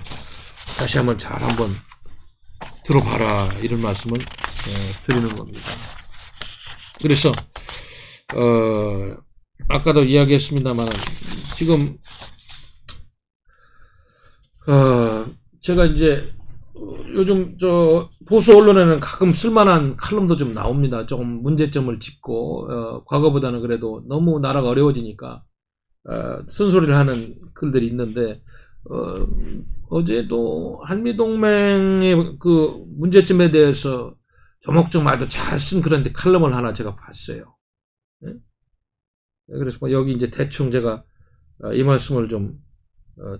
다시 한번 한번 들어봐라, 이런 말씀을 드리는 겁니다. 그래서 아까도 이야기했습니다만 지금 제가 이제 요즘 보수 언론에는 가끔 쓸만한 칼럼도 좀 나옵니다. 조금 문제점을 짚고 과거보다는 그래도 너무 나라가 어려워지니까 쓴소리를 하는 글들이 있는데, 어제도 한미동맹의 그 문제점에 대해서 조목조마다 잘 쓴 그런 칼럼을 하나 제가 봤어요. 네? 그래서 뭐 여기 이제 대충 제가 이 말씀을 좀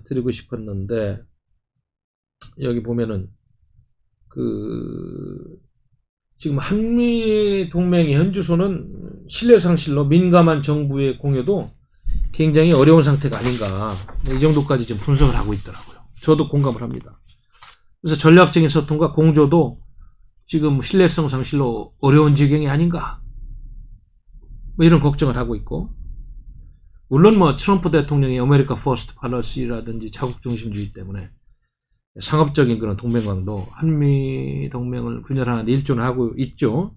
드리고 싶었는데, 여기 보면은 지금 한미 동맹의 현주소는 신뢰 상실로 민감한 정부의 공여도 굉장히 어려운 상태가 아닌가, 이 정도까지 좀 분석을 하고 있더라고요. 저도 공감을 합니다. 그래서 전략적인 소통과 공조도 지금 신뢰성 상실로 어려운 지경이 아닌가, 뭐 이런 걱정을 하고 있고, 물론 뭐 트럼프 대통령의 아메리카 퍼스트 팔러시라든지 자국 중심주의 때문에 상업적인 그런 동맹관도 한미 동맹을 균열하는 데 일조를 하고 있죠.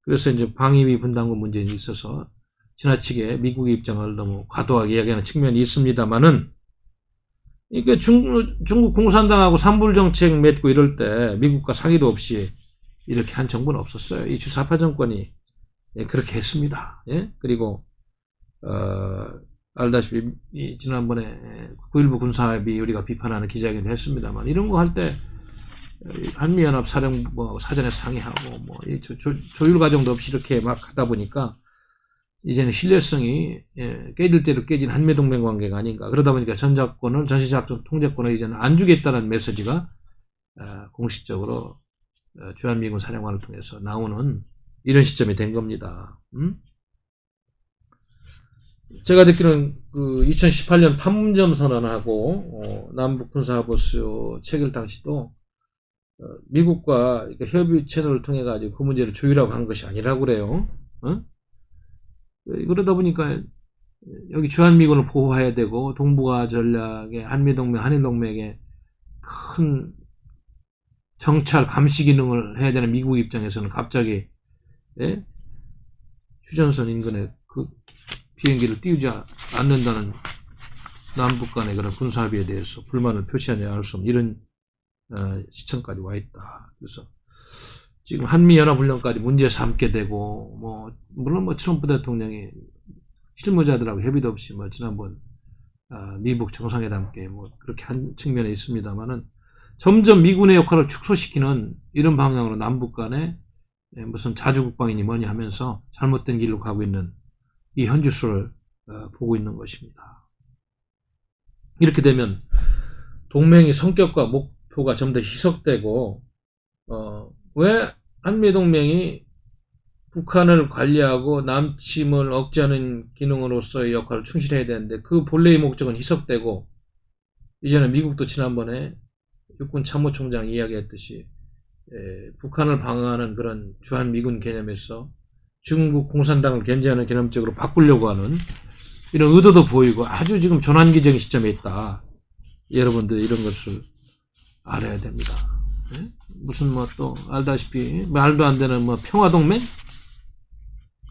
그래서 이제 방위비 분담금 문제에 있어서 지나치게 미국의 입장을 너무 과도하게 이야기하는 측면이 있습니다만은, 이게 중국 공산당하고 삼불 정책 맺고 이럴 때 미국과 상의도 없이 이렇게 한 정부는 없었어요. 이 주사파 정권이 그렇게 했습니다. 예? 그리고 알다시피 지난번에 9.19 군사합의 우리가 비판하는 기자회견도 했습니다만, 이런 거 할 때 한미연합 사령부하고 사전에 상의하고 뭐 조율 과정도 없이 이렇게 막 하다 보니까 이제는 신뢰성이 깨질 대로 깨진 한미동맹 관계가 아닌가. 그러다 보니까 전시작전 통제권을 이제는 안 주겠다는 메시지가 공식적으로 주한미군 사령관을 통해서 나오는 이런 시점이 된 겁니다. 제가 듣기로는 2018년 판문점 선언하고 남북 군사합의서 체결 당시도 미국과 협의 채널을 통해 가지고 그 문제를 조율하고 한 것이 아니라고 그래요. 그러다 보니까 여기 주한미군을 보호해야 되고 동북아 전략에 한미동맹, 한일동맹에 큰 정찰 감시 기능을 해야 되는 미국 입장에서는 갑자기 휴전선 인근에 그 비행기를 띄우지 않는다는 남북 간의 그런 군사합의에 대해서 불만을 표시하지 않을 수 없는 이런 시점까지 와 있다. 그래서 지금 한미연합훈련까지 문제 삼게 되고, 뭐 물론 뭐 트럼프 대통령이 실무자들하고 협의도 없이 뭐 지난번 미북 정상회담 때 뭐 그렇게 한 측면에 있습니다만은, 점점 미군의 역할을 축소시키는 이런 방향으로 남북 간에 무슨 자주국방이니 뭐니 하면서 잘못된 길로 가고 있는 이 현주소를 보고 있는 것입니다. 이렇게 되면 동맹의 성격과 목표가 좀 더 희석되고, 왜 한미동맹이 북한을 관리하고 남침을 억제하는 기능으로서의 역할을 충실해야 되는데 그 본래의 목적은 희석되고 이제는 미국도 지난번에 육군 참모총장이 이야기했듯이 북한을 방어하는 그런 주한미군 개념에서 중국 공산당을 견제하는 개념적으로 바꾸려고 하는 이런 의도도 보이고 아주 지금 전환기적인 시점에 있다. 여러분들 이런 것을 알아야 됩니다. 무슨 뭐 또 알다시피 말도 안 되는 뭐 평화동맹?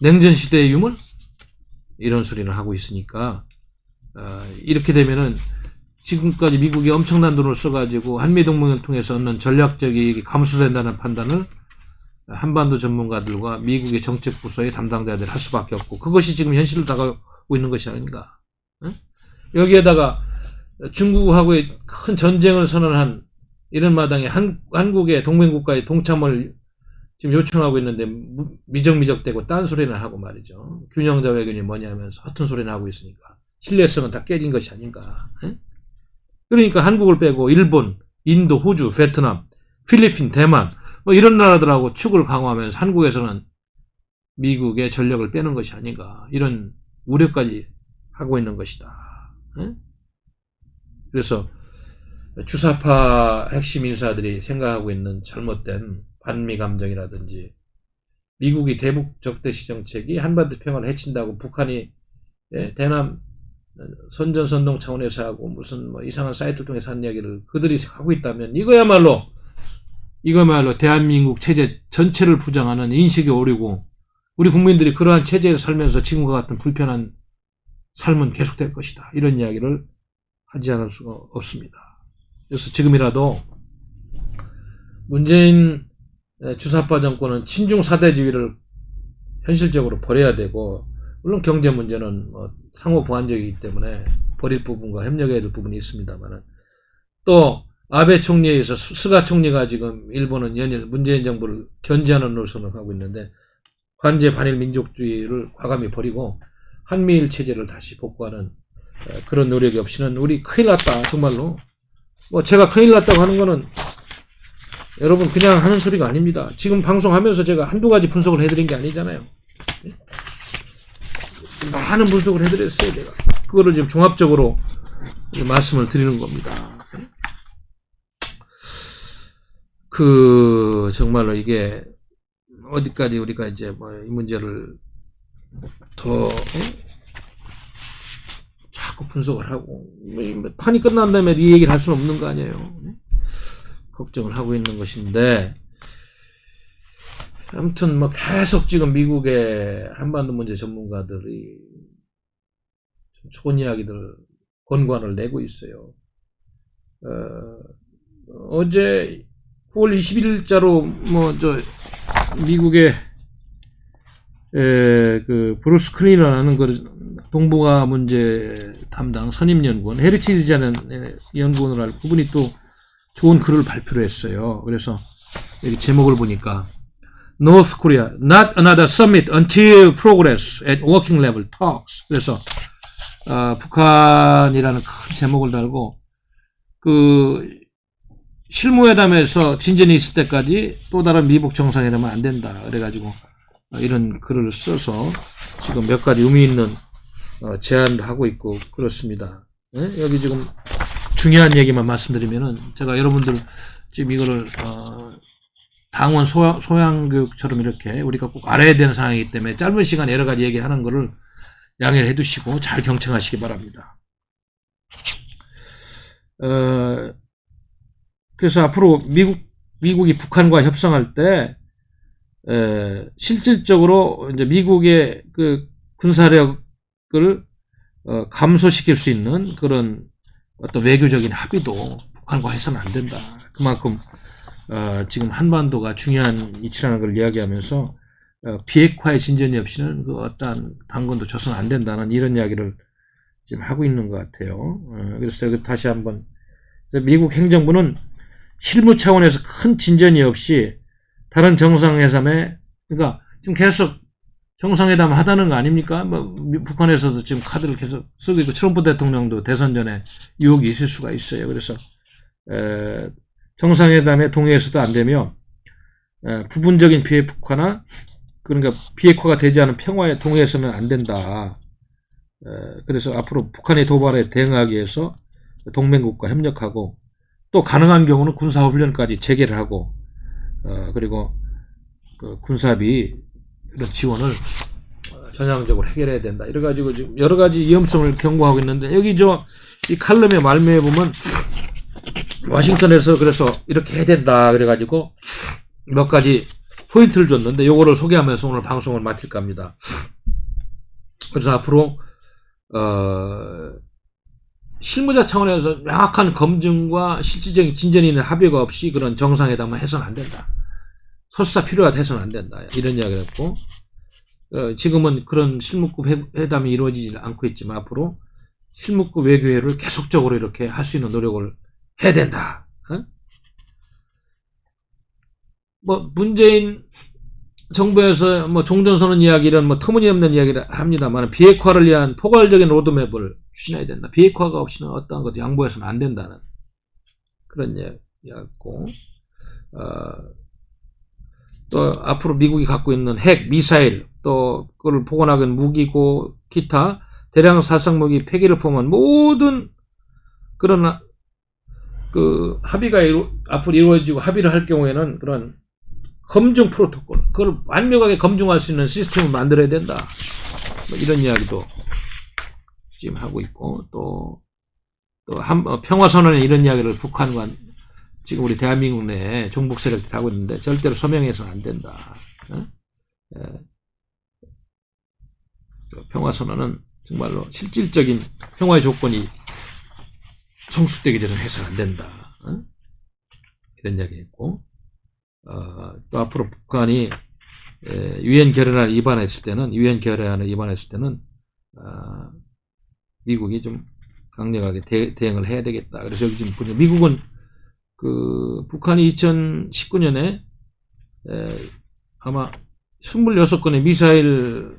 냉전시대의 유물? 이런 소리를 하고 있으니까 이렇게 되면은 지금까지 미국이 엄청난 돈을 써가지고 한미동맹을 통해서 얻는 전략적 이익이 감소된다는 판단을 한반도 전문가들과 미국의 정책부서의 담당자들이 할 수밖에 없고 그것이 지금 현실로 다가오고 있는 것이 아닌가. 여기에다가 중국하고의 큰 전쟁을 선언한 이런 마당에 한국의 동맹국가의 동참을 지금 요청하고 있는데 미적미적대고 딴소리는 하고 말이죠. 균형자 외교니 뭐냐면서 허튼 소리는 하고 있으니까 신뢰성은 다 깨진 것이 아닌가. 그러니까 한국을 빼고 일본, 인도, 호주, 베트남, 필리핀, 대만 뭐 이런 나라들하고 축을 강화하면서 한국에서는 미국의 전력을 빼는 것이 아닌가 이런 우려까지 하고 있는 것이다. 그래서 주사파 핵심 인사들이 생각하고 있는 잘못된 반미 감정이라든지 미국이 대북 적대시 정책이 한반도 평화를 해친다고 북한이 대남 선전선동 차원에서 하고 무슨 뭐 이상한 사이트를 통해서 한 이야기를 그들이 하고 있다면 이거야말로 대한민국 체제 전체를 부정하는 인식의 오류고 우리 국민들이 그러한 체제에서 살면서 지금과 같은 불편한 삶은 계속될 것이다. 이런 이야기를 하지 않을 수가 없습니다. 그래서 지금이라도 문재인 주사파 정권은 친중 사대주의를 현실적으로 버려야 되고 물론 경제 문제는 뭐 상호 보완적이기 때문에 버릴 부분과 협력해야 될 부분이 있습니다만 또 아베 총리에 의해서 스가 총리가 지금 일본은 연일 문재인 정부를 견제하는 노선을 하고 있는데 관제 반일 민족주의를 과감히 버리고 한미일 체제를 다시 복구하는 그런 노력이 없이는 우리 큰일 났다 정말로. 뭐 제가 큰일 났다고 하는 거는 여러분 그냥 하는 소리가 아닙니다. 지금 방송하면서 제가 한두 가지 분석을 해드린 게 아니잖아요. 많은 분석을 해드렸어요. 제가 그거를 지금 종합적으로 말씀을 드리는 겁니다. 정말로 이게 어디까지 우리가 이제 뭐 이 문제를 더 자꾸 분석을 하고 판이 끝난 다음에 이 얘기를 할 수는 없는 거 아니에요. 걱정을 하고 있는 것인데 아무튼 뭐 계속 지금 미국의 한반도 문제 전문가들이 좋은 이야기들 권고안을 내고 있어요. 어제 9월 21일자로 미국의 그 브루스 크린이라는 그 동북아 문제 담당 선임 연구원 헤리티지라는 연구원을 알고 그분이 또 좋은 글을 발표를 했어요. 그래서 여기 제목을 보니까 North Korea, not another summit until progress at working level talks. 그래서 북한이라는 큰 제목을 달고 그 실무회담에서 진전이 있을 때까지 또 다른 미북 정상회담은 안 된다. 그래가지고 이런 글을 써서 지금 몇 가지 의미 있는 제안을 하고 있고 그렇습니다. 네? 여기 지금 중요한 얘기만 말씀드리면은 제가 여러분들 지금 이거를 당원 소양교육처럼 이렇게 우리가 꼭 알아야 되는 상황이기 때문에 짧은 시간에 여러 가지 얘기하는 거를 양해를 해두시고 잘 경청하시기 바랍니다. 그래서 앞으로 미국이 북한과 협상할 때 실질적으로 이제 미국의 그 군사력을 감소시킬 수 있는 그런 어떤 외교적인 합의도 북한과 해서는 안 된다. 그만큼 지금 한반도가 중요한 이치라는 걸 이야기하면서 비핵화의 진전이 없이는 그 어떠한 당근도 줘서는 안 된다는 이런 이야기를 지금 하고 있는 것 같아요. 그래서 여기 다시 한번 미국 행정부는 실무 차원에서 큰 진전이 없이 다른 정상회담에 그러니까 지금 계속 정상회담을 하다는 거 아닙니까? 뭐 북한에서도 지금 카드를 계속 쓰고 있고 트럼프 대통령도 대선 전에 유혹이 있을 수가 있어요. 그래서 정상회담에 동의해서도 안 되며 부분적인 비핵화나 그러니까 비핵화가 되지 않은 평화에 동의해서는 안 된다. 그래서 앞으로 북한의 도발에 대응하기 위해서 동맹국과 협력하고 또 가능한 경우는 군사훈련까지 재개를 하고 그리고 그 군사비 이런 지원을 전향적으로 해결해야 된다. 이래가지고 지금 여러 가지 위험성을 경고하고 있는데 여기 이 칼럼의 말미에 보면 와싱턴에서 그래서 이렇게 해야 된다. 그래가지고 몇 가지 포인트를 줬는데 요거를 소개하면서 오늘 방송을 마칠까 합니다. 그래서 앞으로 실무자 차원에서 명확한 검증과 실질적인 진전이 있는 합의가 없이 그런 정상회담을 해서는 안 된다. 설사 필요하다 해서는 안 된다. 이런 이야기를 했고 지금은 그런 실무급 회담이 이루어지지 않고 있지만 앞으로 실무급 외교회를 계속적으로 이렇게 할 수 있는 노력을 해야 된다. 뭐 문재인 정부에서 뭐 종전선언 이야기 이런 뭐 터무니없는 이야기를 합니다만 비핵화를 위한 포괄적인 로드맵을 추진해야 된다. 비핵화가 없이는 어떠한 것도 양보해서는 안 된다는 그런 이야기였고 또 앞으로 미국이 갖고 있는 핵, 미사일 또 그걸 복원하는 무기고 기타 대량 살상 무기 폐기를 포함한 모든 그런 그 합의가 앞으로 이루어지고 합의를 할 경우에는 그런 검증 프로토콜, 그걸 완벽하게 검증할 수 있는 시스템을 만들어야 된다. 뭐 이런 이야기도 지금 하고 있고, 또 평화선언에 이런 이야기를 북한과 지금 우리 대한민국 내에 종북 세력들이 하고 있는데 절대로 서명해서는 안 된다. 평화선언은 정말로 실질적인 평화의 조건이 성숙되기 전에 해서는 안 된다. 이런 이야기 했고, 또 앞으로 북한이 유엔 결의안을 위반했을 때는 미국이 좀 강력하게 대응을 해야 되겠다. 그래서 여기 지금 보면 미국은 그 북한이 2019년에 아마 26건의 미사일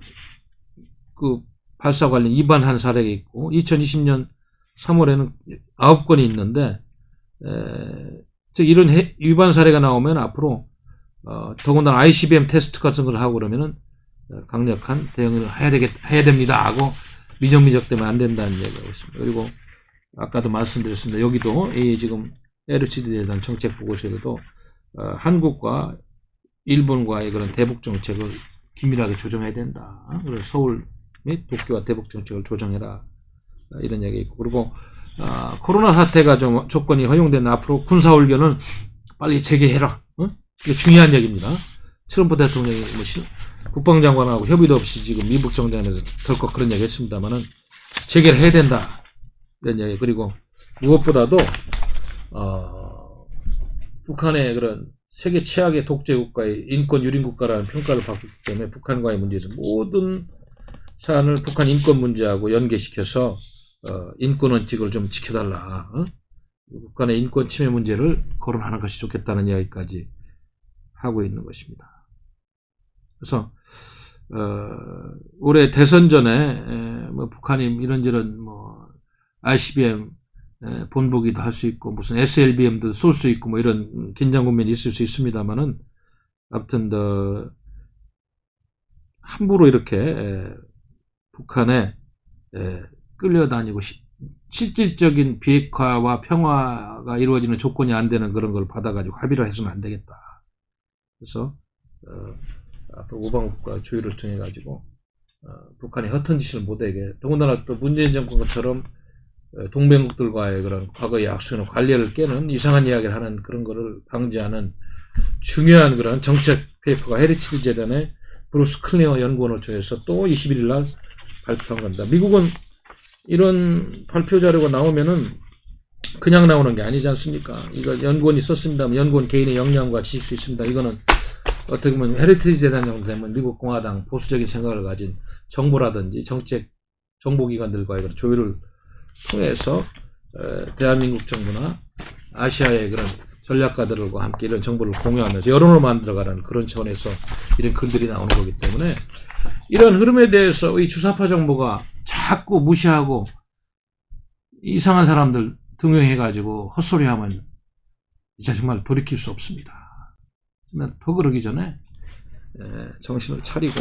그 발사 관련 위반한 사례가 있고 2020년 3월에는 9건이 있는데 즉 이런 위반 사례가 나오면 앞으로 더군다나 ICBM 테스트 같은 걸 하고 그러면은 강력한 대응을 해야 됩니다 하고 미적미적 때문에 안 된다는 얘기하고 있습니다. 그리고 아까도 말씀드렸습니다. 여기도 이 지금 LCD에 대한 정책 보고서에도 한국과 일본과의 그런 대북 정책을 긴밀하게 조정해야 된다. 그래서 서울 및 도쿄와 대북 정책을 조정해라. 이런 얘기 있고 그리고 코로나 사태가 좀 조건이 허용된 앞으로 군사훈련은 빨리 재개해라. 이게 중요한 얘기입니다. 트럼프 대통령이 국방장관하고 협의도 없이 지금 미국 정장에서 덜컥 그런 얘기 했습니다만은 재개를 해야 된다. 이런 얘기. 그리고 무엇보다도 북한의 그런 세계 최악의 독재국가의 인권 유린국가라는 평가를 받기 때문에 북한과의 문제에서 모든 사안을 북한 인권 문제하고 연계시켜서 인권 원칙을 좀 지켜달라. 북한의 인권 침해 문제를 거론하는 것이 좋겠다는 이야기까지 하고 있는 것입니다. 그래서 올해 대선 전에 뭐 북한이 이런저런 뭐 ICBM 본보기도 할 수 있고 무슨 SLBM도 쏠 수 있고 뭐 이런 긴장 국면이 있을 수 있습니다만은 아무튼 함부로 이렇게 북한에 끌려다니고 실질적인 비핵화와 평화가 이루어지는 조건이 안 되는 그런 걸 받아가지고 합의를 해서는 안 되겠다. 그래서 앞으로 우방국가 조율을 통해 가지고 북한이 허튼 짓을 못하게 더군다나 또 문재인 정권처럼 동맹국들과의 그런 과거의 약속이나 관례를 깨는 이상한 이야기를 하는 그런 거를 방지하는 중요한 그런 정책 페이퍼가 헤리티지 재단의 브루스 클리어 연구원을 통해서 또 21일 날 발표한 겁니다. 미국은 이런 발표 자료가 나오면은 그냥 나오는 게 아니지 않습니까? 이거 연구원이 썼습니다만 연구원 개인의 역량과 지식수 있습니다. 이거는 어떻게 보면 헤리티지 재단 정도 되면 미국 공화당 보수적인 생각을 가진 정부라든지 정책 정보기관들과의 그런 조율을 통해서 대한민국 정부나 아시아의 그런 전략가들과 함께 이런 정보를 공유하면서 여론을 만들어가는 그런 차원에서 이런 글들이 나오는 거기 때문에 이런 흐름에 대해서 이 주사파 정부가 자꾸 무시하고 이상한 사람들 등용해가지고 헛소리하면 이제 정말 돌이킬 수 없습니다. 더 그러기 전에 정신을 차리고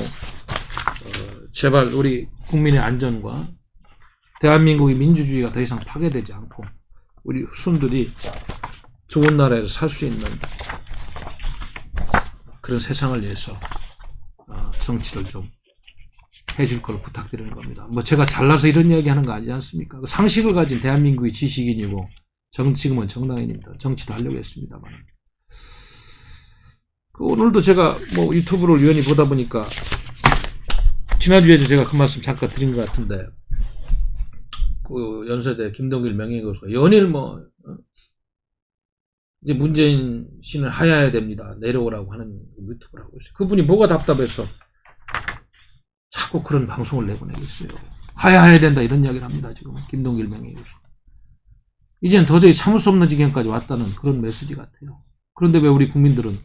제발 우리 국민의 안전과 대한민국의 민주주의가 더 이상 파괴되지 않고 우리 후손들이 좋은 나라에서 살 수 있는 그런 세상을 위해서 정치를 좀 해줄 걸 부탁드리는 겁니다. 뭐 제가 잘나서 이런 이야기 하는 거 아니지 않습니까? 상식을 가진 대한민국의 지식인이고 지금은 정당인입니다. 정치도 하려고 했습니다만 오늘도 제가 뭐 유튜브를 우연히 보다 보니까 지난주에도 제가 그 말씀 잠깐 드린 것 같은데 그 연세대 김동길 명예교수가 연일 뭐 이제 문재인 씨는 하야해야 됩니다. 내려오라고 하는 유튜브를 하고 있어요. 그분이 뭐가 답답해서 자꾸 그런 방송을 내보내겠어요. 하야해야 된다 이런 이야기를 합니다. 지금 김동길 명예교수. 이제는 도저히 참을 수 없는 지경까지 왔다는 그런 메시지 같아요. 그런데 왜 우리 국민들은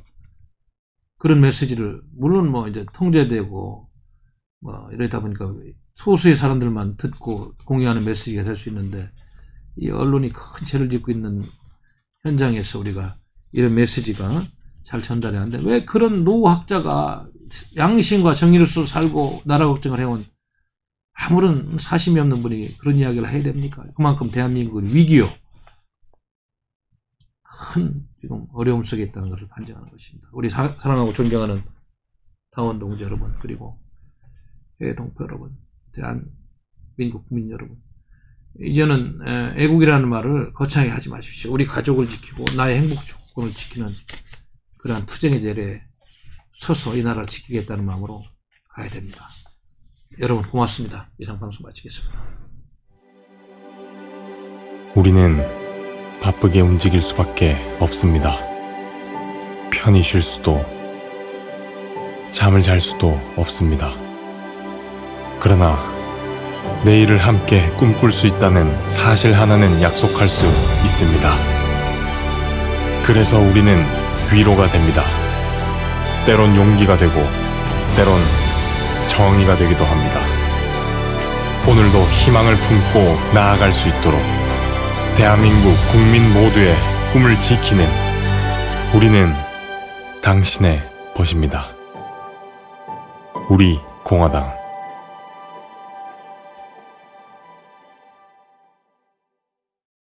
그런 메시지를 물론 뭐 이제 통제되고 뭐 이러다 보니까 소수의 사람들만 듣고 공유하는 메시지가 될 수 있는데 이 언론이 큰 죄를 짓고 있는 현장에서 우리가 이런 메시지가 잘 전달이 안 돼. 왜 그런 노학자가 양심과 정의로서 살고 나라 걱정을 해온 아무런 사심이 없는 분이 그런 이야기를 해야 됩니까? 그만큼 대한민국은 위기요. 큰 지금 어려움 속에 있다는 것을 반증하는 것입니다. 우리 사랑하고 존경하는 당원 동지 여러분 그리고 해외 동포 여러분 대한민국 국민 여러분 이제는 애국이라는 말을 거창하게 하지 마십시오. 우리 가족을 지키고 나의 행복 주권을 지키는 그러한 투쟁의 자리에 서서 이 나라를 지키겠다는 마음으로 가야 됩니다. 여러분 고맙습니다. 이상 방송 마치겠습니다. 우리는 바쁘게 움직일 수밖에 없습니다. 편히 쉴 수도, 잠을 잘 수도 없습니다. 그러나 내일을 함께 꿈꿀 수 있다는 사실 하나는 약속할 수 있습니다. 그래서 우리는 위로가 됩니다. 때론 용기가 되고, 때론 정의가 되기도 합니다. 오늘도 희망을 품고 나아갈 수 있도록 대한민국 국민 모두의 꿈을 지키는 우리는 당신의 벗입니다. 우리 공화당